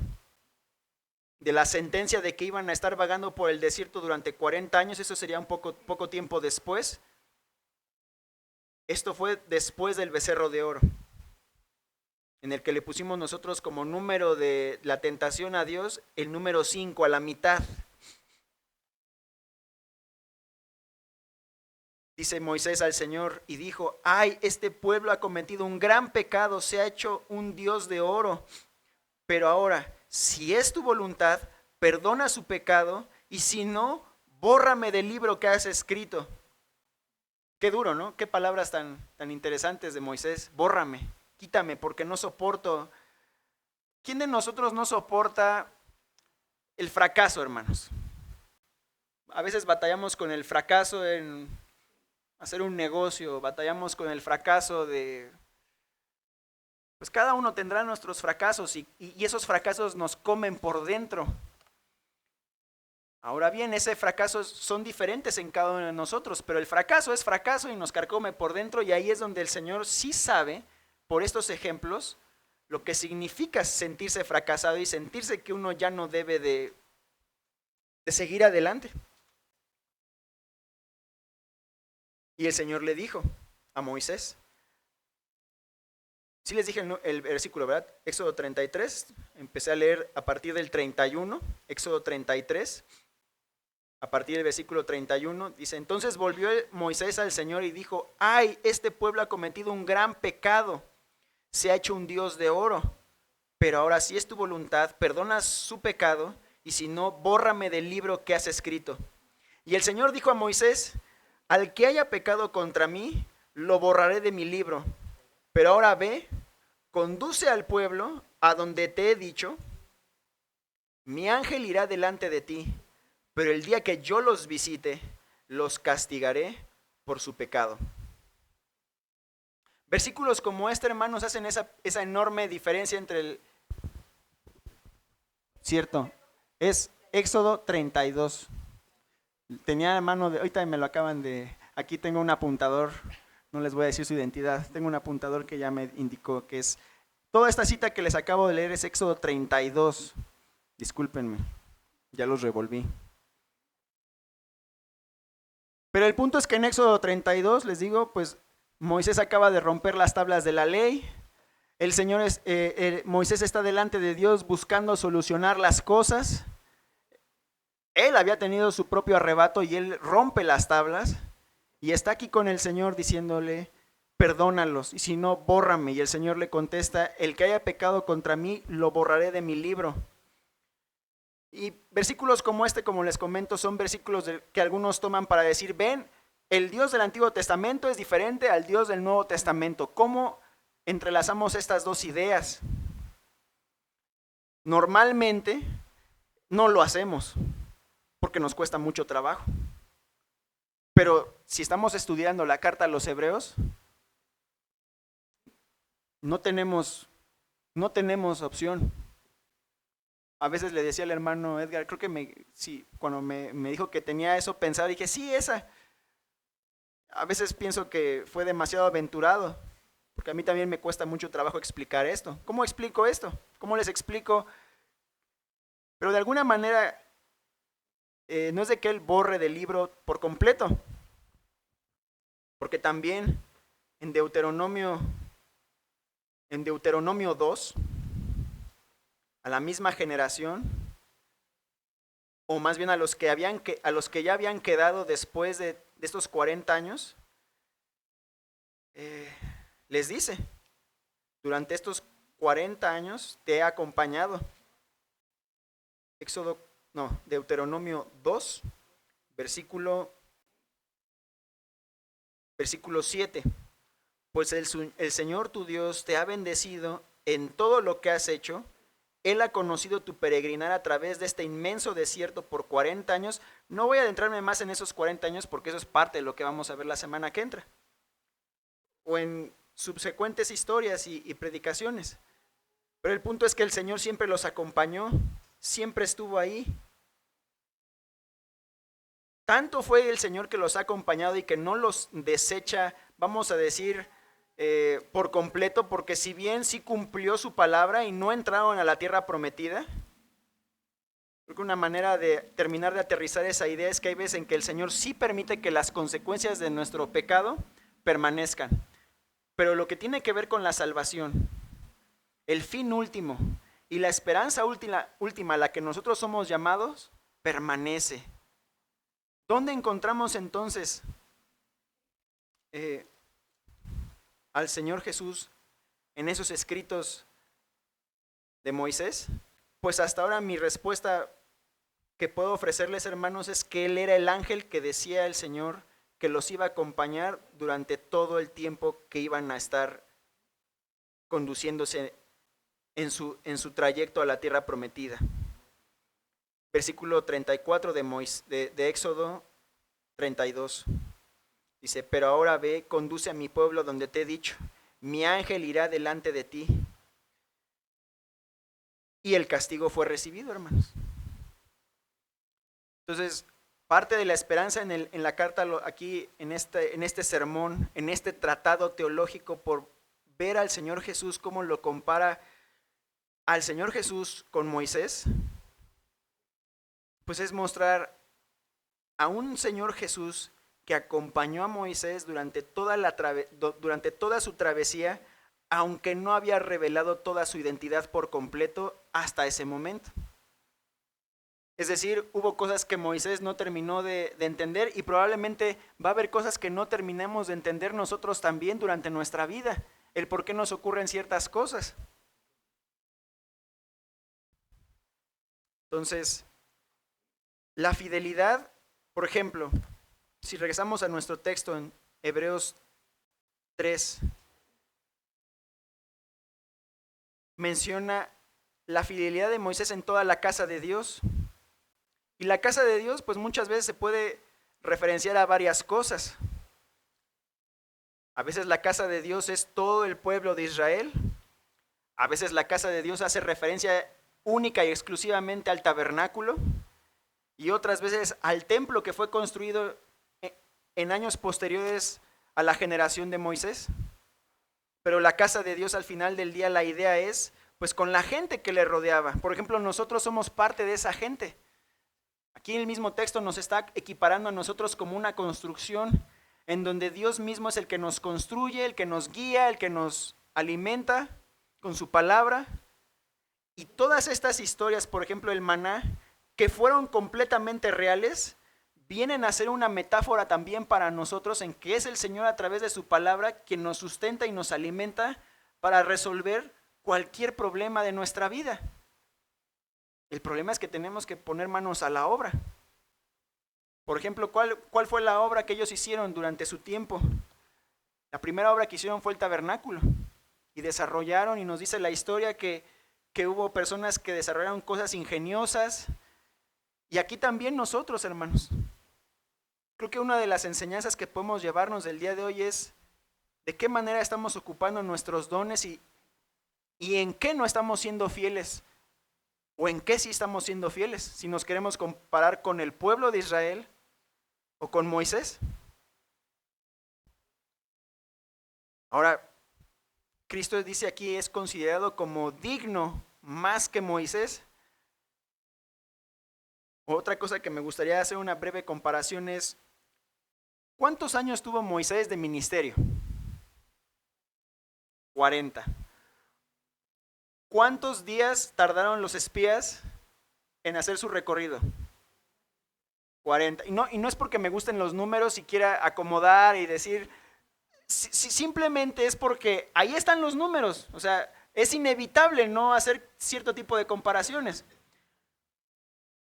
sentencia de que iban a estar vagando por el desierto durante 40 años, eso sería un poco tiempo después. Esto fue después del becerro de oro, en el que le pusimos nosotros como número de la tentación a Dios, el número 5, a la mitad. Dice Moisés al Señor y dijo: ay, este pueblo ha cometido un gran pecado, se ha hecho un Dios de oro. Pero ahora, si es tu voluntad, perdona su pecado, y si no, bórrame del libro que has escrito. Qué duro, ¿no? Qué palabras tan interesantes de Moisés. Bórrame, quítame, porque no soporto. ¿Quién de nosotros no soporta el fracaso, hermanos? A veces batallamos con el fracaso en hacer un negocio, batallamos con el fracaso de... Pues cada uno tendrá nuestros fracasos y esos fracasos nos comen por dentro. Ahora bien, ese fracaso son diferentes en cada uno de nosotros, pero el fracaso es fracaso y nos carcome por dentro, y ahí es donde el Señor sí sabe, por estos ejemplos, lo que significa sentirse fracasado y sentirse que uno ya no debe de seguir adelante. Y el Señor le dijo a Moisés, sí les dije el versículo, ¿verdad? Éxodo 33, empecé a leer a partir del 31, Éxodo 33, a partir del versículo 31, dice: entonces volvió Moisés al Señor y dijo: ay, este pueblo ha cometido un gran pecado, se ha hecho un Dios de oro, pero ahora si es tu voluntad, perdona su pecado, y si no, bórrame del libro que has escrito. Y el Señor dijo a Moisés: al que haya pecado contra mí, lo borraré de mi libro. Pero ahora ve, conduce al pueblo a donde te he dicho, mi ángel irá delante de ti, pero el día que yo los visite, los castigaré por su pecado. Versículos como este, hermanos, hacen esa enorme diferencia entre el... Cierto, es Éxodo 32. Tenía a mano de... ahorita me lo acaban de... aquí tengo un apuntador, no les voy a decir su identidad, tengo un apuntador que ya me indicó que es... toda esta cita que les acabo de leer es Éxodo 32. Discúlpenme, ya los revolví. Pero el punto es que en Éxodo 32, les digo, pues Moisés acaba de romper las tablas de la ley. El Señor Moisés está delante de Dios buscando solucionar las cosas. Él había tenido su propio arrebato y él rompe las tablas y está aquí con el Señor diciéndole: perdónalos, y si no, bórrame. Y el Señor le contesta: el que haya pecado contra mí, lo borraré de mi libro. Y versículos como este, como les comento, son versículos que algunos toman para decir: ven, el Dios del Antiguo Testamento es diferente al Dios del Nuevo Testamento. ¿Cómo entrelazamos estas dos ideas? Normalmente no lo hacemos porque nos cuesta mucho trabajo. Pero si estamos estudiando la carta a los Hebreos, no tenemos opción. A veces le decía al hermano Edgar, creo que cuando me dijo que tenía eso pensado, dije: sí, esa. A veces pienso que fue demasiado aventurado, porque a mí también me cuesta mucho trabajo explicar esto. ¿Cómo explico esto? ¿Cómo les explico? Pero de alguna manera, no es de que él borre del libro por completo, porque también en Deuteronomio 2, a la misma generación, o más bien a los que ya habían quedado después de estos 40 años, les dice, durante estos 40 años te he acompañado. Deuteronomio 2, versículo 7. Pues el Señor tu Dios te ha bendecido en todo lo que has hecho. Él ha conocido tu peregrinar a través de este inmenso desierto por 40 años. No voy a adentrarme más en esos 40 años porque eso es parte de lo que vamos a ver la semana que entra, o en subsecuentes historias y predicaciones. Pero el punto es que el Señor siempre los acompañó, siempre estuvo ahí. Tanto fue el Señor que los ha acompañado y que no los desecha, vamos a decir, por completo, porque si bien sí cumplió su palabra y no entraron a la tierra prometida, creo que una manera de terminar de aterrizar esa idea es que hay veces en que el Señor sí permite que las consecuencias de nuestro pecado permanezcan, pero lo que tiene que ver con la salvación, el fin último y la esperanza última a la que nosotros somos llamados, permanece. ¿Dónde encontramos entonces al Señor Jesús en esos escritos de Moisés? Pues hasta ahora mi respuesta que puedo ofrecerles, hermanos, es que Él era el ángel que decía el Señor que los iba a acompañar durante todo el tiempo que iban a estar conduciéndose en su trayecto a la tierra prometida. Versículo 34 de Éxodo 32. Dice, pero ahora ve, conduce a mi pueblo donde te he dicho, mi ángel irá delante de ti. Y el castigo fue recibido, hermanos. Entonces, parte de la esperanza en la carta, aquí en este sermón, en este tratado teológico, por ver al Señor Jesús, cómo lo compara al Señor Jesús con Moisés, pues es mostrar a un Señor Jesús que acompañó a Moisés durante toda su travesía, aunque no había revelado toda su identidad por completo hasta ese momento. Es decir, hubo cosas que Moisés no terminó de entender y probablemente va a haber cosas que no terminemos de entender nosotros también durante nuestra vida, el por qué nos ocurren ciertas cosas. Entonces, la fidelidad, por ejemplo, si regresamos a nuestro texto en Hebreos 3, menciona la fidelidad de Moisés en toda la casa de Dios. Y la casa de Dios, pues muchas veces se puede referenciar a varias cosas. A veces la casa de Dios es todo el pueblo de Israel. A veces la casa de Dios hace referencia única y exclusivamente al tabernáculo. Y otras veces al templo que fue construido en años posteriores a la generación de Moisés. Pero la casa de Dios al final del día, la idea es, pues con la gente que le rodeaba. Por ejemplo, nosotros somos parte de esa gente. Aquí en el mismo texto nos está equiparando a nosotros como una construcción en donde Dios mismo es el que nos construye, el que nos guía, el que nos alimenta con su palabra. Y todas estas historias, por ejemplo el maná, que fueron completamente reales, vienen a ser una metáfora también para nosotros en que es el Señor a través de su palabra quien nos sustenta y nos alimenta para resolver cualquier problema de nuestra vida. El problema es que tenemos que poner manos a la obra. Por ejemplo, ¿cuál fue la obra que ellos hicieron durante su tiempo? La primera obra que hicieron fue el tabernáculo. Y desarrollaron, y nos dice la historia que hubo personas que desarrollaron cosas ingeniosas. Y aquí también nosotros, hermanos. Creo que una de las enseñanzas que podemos llevarnos del día de hoy es de qué manera estamos ocupando nuestros dones y en qué no estamos siendo fieles. ¿O en qué sí estamos siendo fieles? Si nos queremos comparar con el pueblo de Israel o con Moisés. Ahora, Cristo dice aquí es considerado como digno más que Moisés. Otra cosa que me gustaría hacer una breve comparación es, ¿cuántos años tuvo Moisés de ministerio? 40. ¿Cuántos días tardaron los espías en hacer su recorrido? 40. Y no es porque me gusten los números y quiera acomodar y decir, simplemente es porque ahí están los números. O sea, es inevitable no hacer cierto tipo de comparaciones.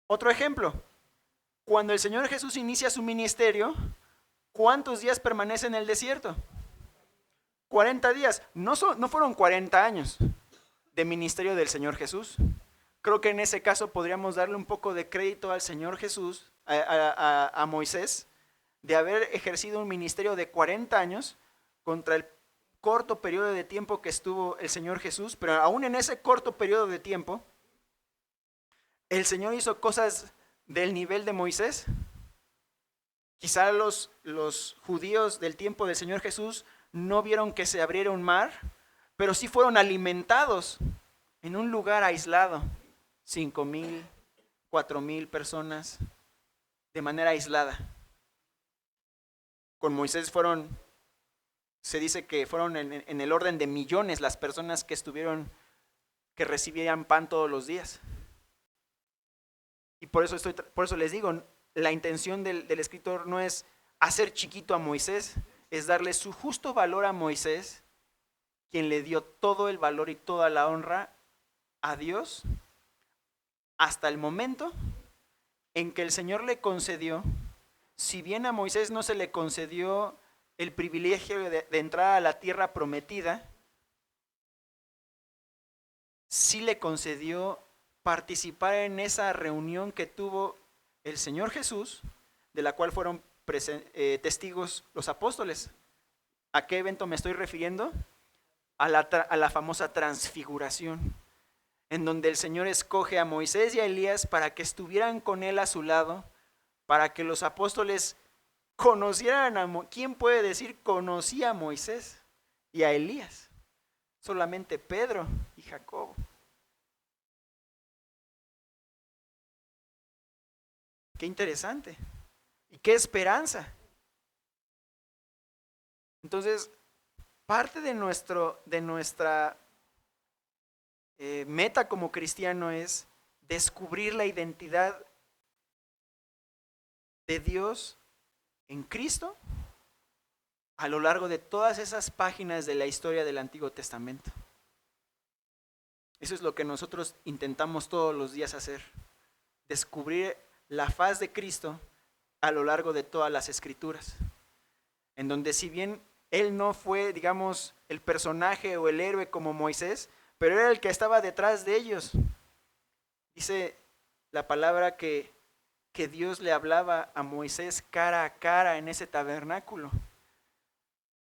Otro ejemplo, cuando el Señor Jesús inicia su ministerio, ¿cuántos días permanece en el desierto? 40 días. No fueron 40 años de ministerio del Señor Jesús. Creo que en ese caso podríamos darle un poco de crédito al Señor Jesús, a Moisés, de haber ejercido un ministerio de 40 años contra el corto periodo de tiempo que estuvo el Señor Jesús, pero aún en ese corto periodo de tiempo, el Señor hizo cosas del nivel de Moisés. Quizá los judíos del tiempo del Señor Jesús no vieron que se abriera un mar, pero sí fueron alimentados en un lugar aislado, 5,000, 4,000 personas, de manera aislada. Con Moisés se dice que fueron en el orden de millones las personas que recibían pan todos los días. Y por eso les digo, la intención del escritor no es hacer chiquito a Moisés, es darle su justo valor a Moisés, quien le dio todo el valor y toda la honra a Dios, hasta el momento en que el Señor le concedió, si bien a Moisés no se le concedió el privilegio de entrar a la tierra prometida, sí le concedió participar en esa reunión que tuvo el Señor Jesús, de la cual fueron testigos los apóstoles. ¿A qué evento me estoy refiriendo? A la famosa transfiguración, en donde el Señor escoge a Moisés y a Elías para que estuvieran con él a su lado, para que los apóstoles conocieran ¿quién puede decir conocía a Moisés y a Elías? Solamente Pedro y Jacobo. Qué interesante. Y qué esperanza. Entonces, parte de nuestra meta como cristiano es descubrir la identidad de Dios en Cristo a lo largo de todas esas páginas de la historia del Antiguo Testamento. Eso es lo que nosotros intentamos todos los días hacer, descubrir la faz de Cristo a lo largo de todas las Escrituras, en donde si bien Él no fue, digamos, el personaje o el héroe como Moisés, pero era el que estaba detrás de ellos. Dice la palabra que Dios le hablaba a Moisés cara a cara en ese tabernáculo.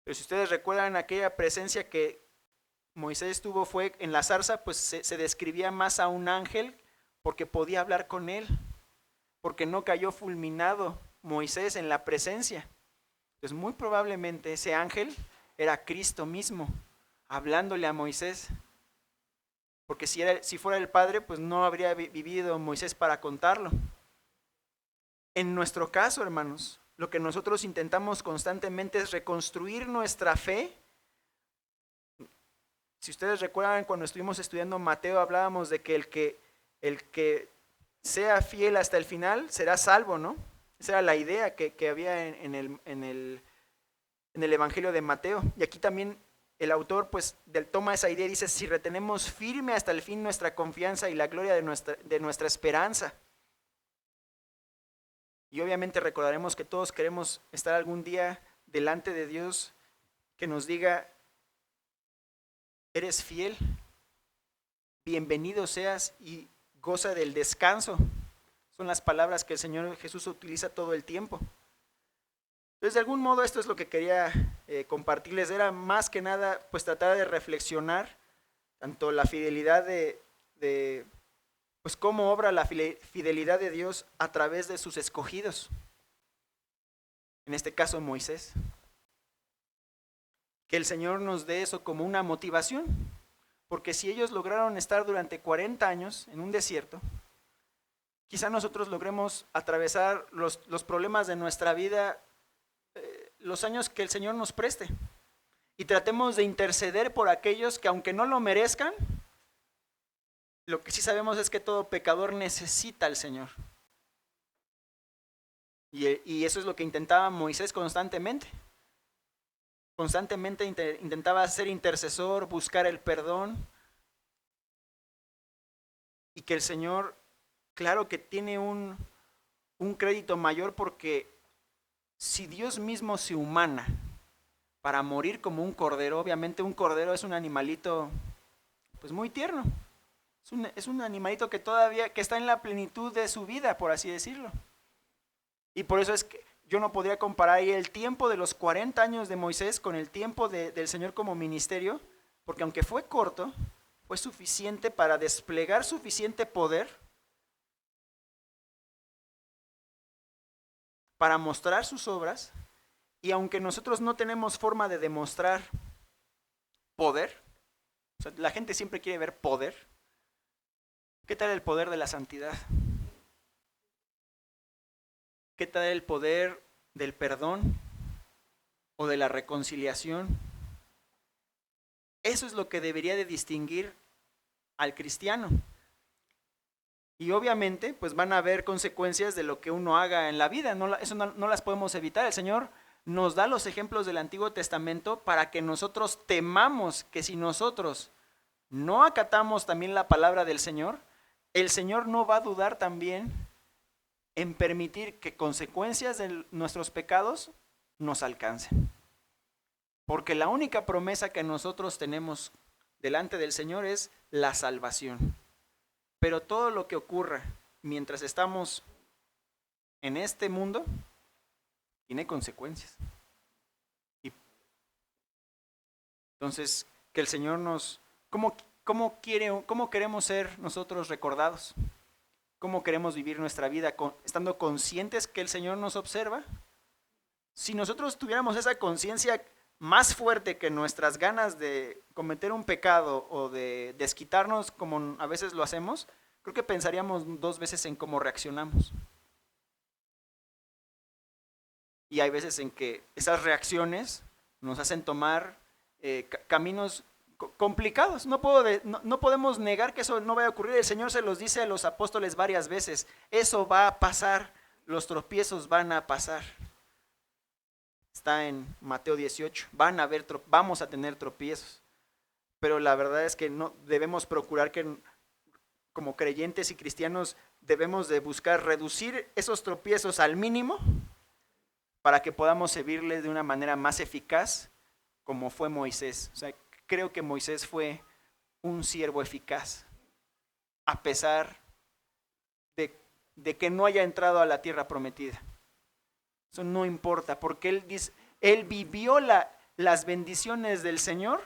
Pero si ustedes recuerdan aquella presencia que Moisés tuvo fue en la zarza, pues se describía más a un ángel porque podía hablar con él, porque no cayó fulminado Moisés en la presencia. Pues muy probablemente ese ángel era Cristo mismo, hablándole a Moisés. Porque si fuera el Padre, pues no habría vivido Moisés para contarlo. En nuestro caso, hermanos, lo que nosotros intentamos constantemente es reconstruir nuestra fe. Si ustedes recuerdan, cuando estuvimos estudiando Mateo, hablábamos de que el que sea fiel hasta el final será salvo, ¿no? Esa era la idea que había en el Evangelio de Mateo. Y aquí también el autor pues toma esa idea y dice, si retenemos firme hasta el fin nuestra confianza y la gloria de nuestra esperanza. Y obviamente recordaremos que todos queremos estar algún día delante de Dios que nos diga, eres fiel, bienvenido seas y goza del descanso. Son las palabras que el Señor Jesús utiliza todo el tiempo. Entonces, de algún modo, esto es lo que quería compartirles. Era más que nada, pues tratar de reflexionar tanto la fidelidad pues cómo obra la fidelidad de Dios a través de sus escogidos. En este caso, Moisés. Que el Señor nos dé eso como una motivación. Porque si ellos lograron estar durante 40 años en un desierto, quizá nosotros logremos atravesar los problemas de nuestra vida, los años que el Señor nos preste. Y tratemos de interceder por aquellos que aunque no lo merezcan, lo que sí sabemos es que todo pecador necesita al Señor. Y eso es lo que intentaba Moisés constantemente. constantemente intentaba ser intercesor, buscar el perdón, y que el Señor, claro que tiene un crédito mayor, porque si Dios mismo se humana para morir como un cordero, obviamente un cordero es un animalito pues muy tierno, es un animalito que todavía que está en la plenitud de su vida, por así decirlo. Y por eso es que yo no podría comparar ahí el tiempo de los 40 años de Moisés con el tiempo del Señor como ministerio, porque aunque fue corto, fue suficiente para desplegar suficiente poder para mostrar sus obras. Y aunque nosotros no tenemos forma de demostrar poder, o sea, la gente siempre quiere ver poder, ¿qué tal el poder de la santidad? ¿Qué tal el poder del perdón o de la reconciliación? Eso es lo que debería de distinguir al cristiano. Y obviamente, pues van a haber consecuencias de lo que uno haga en la vida, eso no las podemos evitar. El Señor nos da los ejemplos del Antiguo Testamento para que nosotros temamos que si nosotros no acatamos también la palabra del Señor, el Señor no va a dudar también en permitir que consecuencias de nuestros pecados nos alcancen. Porque la única promesa que nosotros tenemos delante del Señor es la salvación. Pero todo lo que ocurra mientras estamos en este mundo tiene consecuencias. Y entonces, que el Señor nos... ¿Cómo queremos ser nosotros recordados? ¿Cómo queremos vivir nuestra vida estando conscientes que el Señor nos observa? Si nosotros tuviéramos esa conciencia más fuerte que nuestras ganas de cometer un pecado o de desquitarnos como a veces lo hacemos, creo que pensaríamos 2 veces en cómo reaccionamos. Y hay veces en que esas reacciones nos hacen tomar caminos complicados. No podemos negar que eso no vaya a ocurrir. El Señor se los dice a los apóstoles varias veces. Eso va a pasar, los tropiezos van a pasar. Está en Mateo 18. Vamos a tener tropiezos. Pero la verdad es que no debemos procurar que como creyentes y cristianos debemos de buscar reducir esos tropiezos al mínimo para que podamos servirles de una manera más eficaz, como fue Moisés. O sea, creo que Moisés fue un siervo eficaz, a pesar de que no haya entrado a la tierra prometida. Eso no importa, porque él vivió las bendiciones del Señor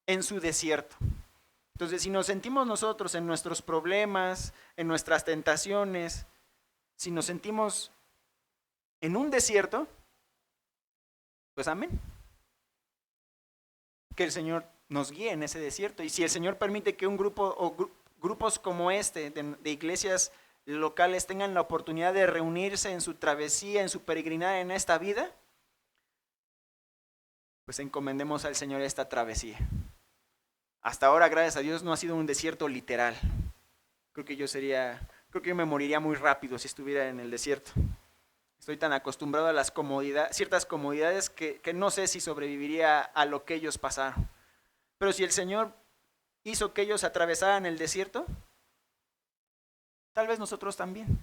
en su desierto. Entonces, si nos sentimos nosotros en nuestros problemas, en nuestras tentaciones, si nos sentimos en un desierto, pues amén. Que el Señor nos guíe en ese desierto. Y si el Señor permite que un grupo o grupos como este de iglesias locales tengan la oportunidad de reunirse en su travesía, en su peregrinada en esta vida, pues encomendemos al Señor esta travesía. Hasta ahora, gracias a Dios, no ha sido un desierto literal. Creo que yo me moriría muy rápido si estuviera en el desierto. Estoy tan acostumbrado a ciertas comodidades que no sé si sobreviviría a lo que ellos pasaron. Pero si el Señor hizo que ellos atravesaran el desierto, tal vez nosotros también.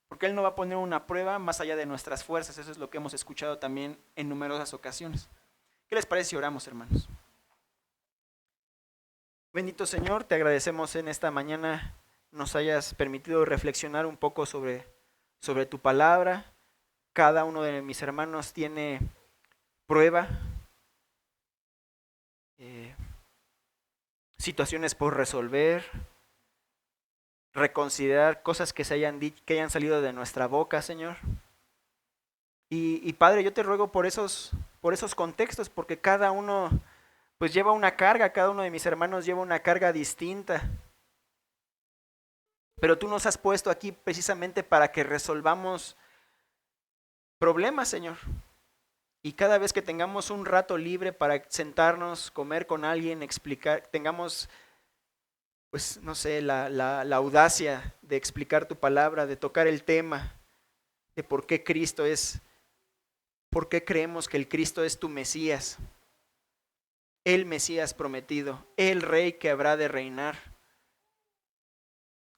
Porque Él no va a poner una prueba más allá de nuestras fuerzas. Eso es lo que hemos escuchado también en numerosas ocasiones. ¿Qué les parece si oramos, hermanos? Bendito Señor, te agradecemos en esta mañana nos hayas permitido reflexionar un poco sobre tu palabra. Cada uno de mis hermanos tiene prueba, situaciones por resolver, reconsiderar cosas que hayan salido de nuestra boca, Señor. Y Padre, yo te ruego por esos contextos, porque cada uno pues lleva una carga, cada uno de mis hermanos lleva una carga distinta. Pero tú nos has puesto aquí precisamente para que resolvamos problemas, Señor. Y cada vez que tengamos un rato libre para sentarnos, comer con alguien, explicar, tengamos, pues no sé, la audacia de explicar tu palabra, de tocar el tema, de por qué Cristo es ¿Por qué creemos que el Cristo es tu Mesías? El Mesías prometido, el Rey que habrá de reinar.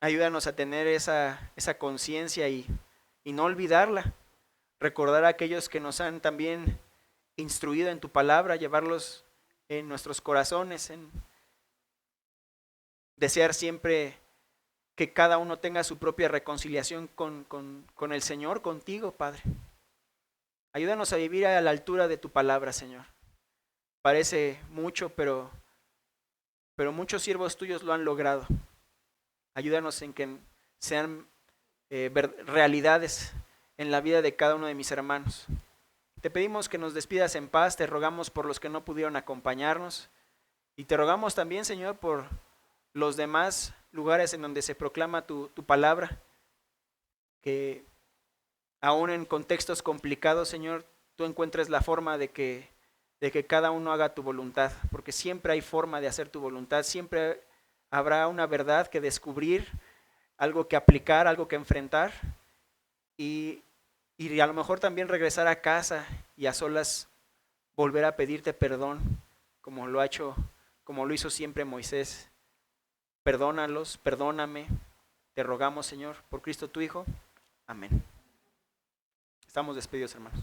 Ayúdanos a tener esa conciencia y no olvidarla. Recordar a aquellos que nos han también instruido en tu palabra, llevarlos en nuestros corazones, en desear siempre que cada uno tenga su propia reconciliación con el Señor, contigo, Padre. Ayúdanos a vivir a la altura de tu palabra, Señor. Parece mucho, pero muchos siervos tuyos lo han logrado. Ayúdanos en que sean realidades en la vida de cada uno de mis hermanos. Te pedimos que nos despidas en paz, te rogamos por los que no pudieron acompañarnos y te rogamos también, Señor, por los demás lugares en donde se proclama tu palabra, que aún en contextos complicados, Señor, tú encuentres la forma de que cada uno haga tu voluntad, porque siempre hay forma de hacer tu voluntad, siempre habrá una verdad que descubrir, algo que aplicar, algo que enfrentar y a lo mejor también regresar a casa y a solas volver a pedirte perdón, como lo hizo siempre Moisés. Perdónalos, perdóname, te rogamos, Señor, por Cristo tu Hijo. Amén. Estamos despedidos, hermanos.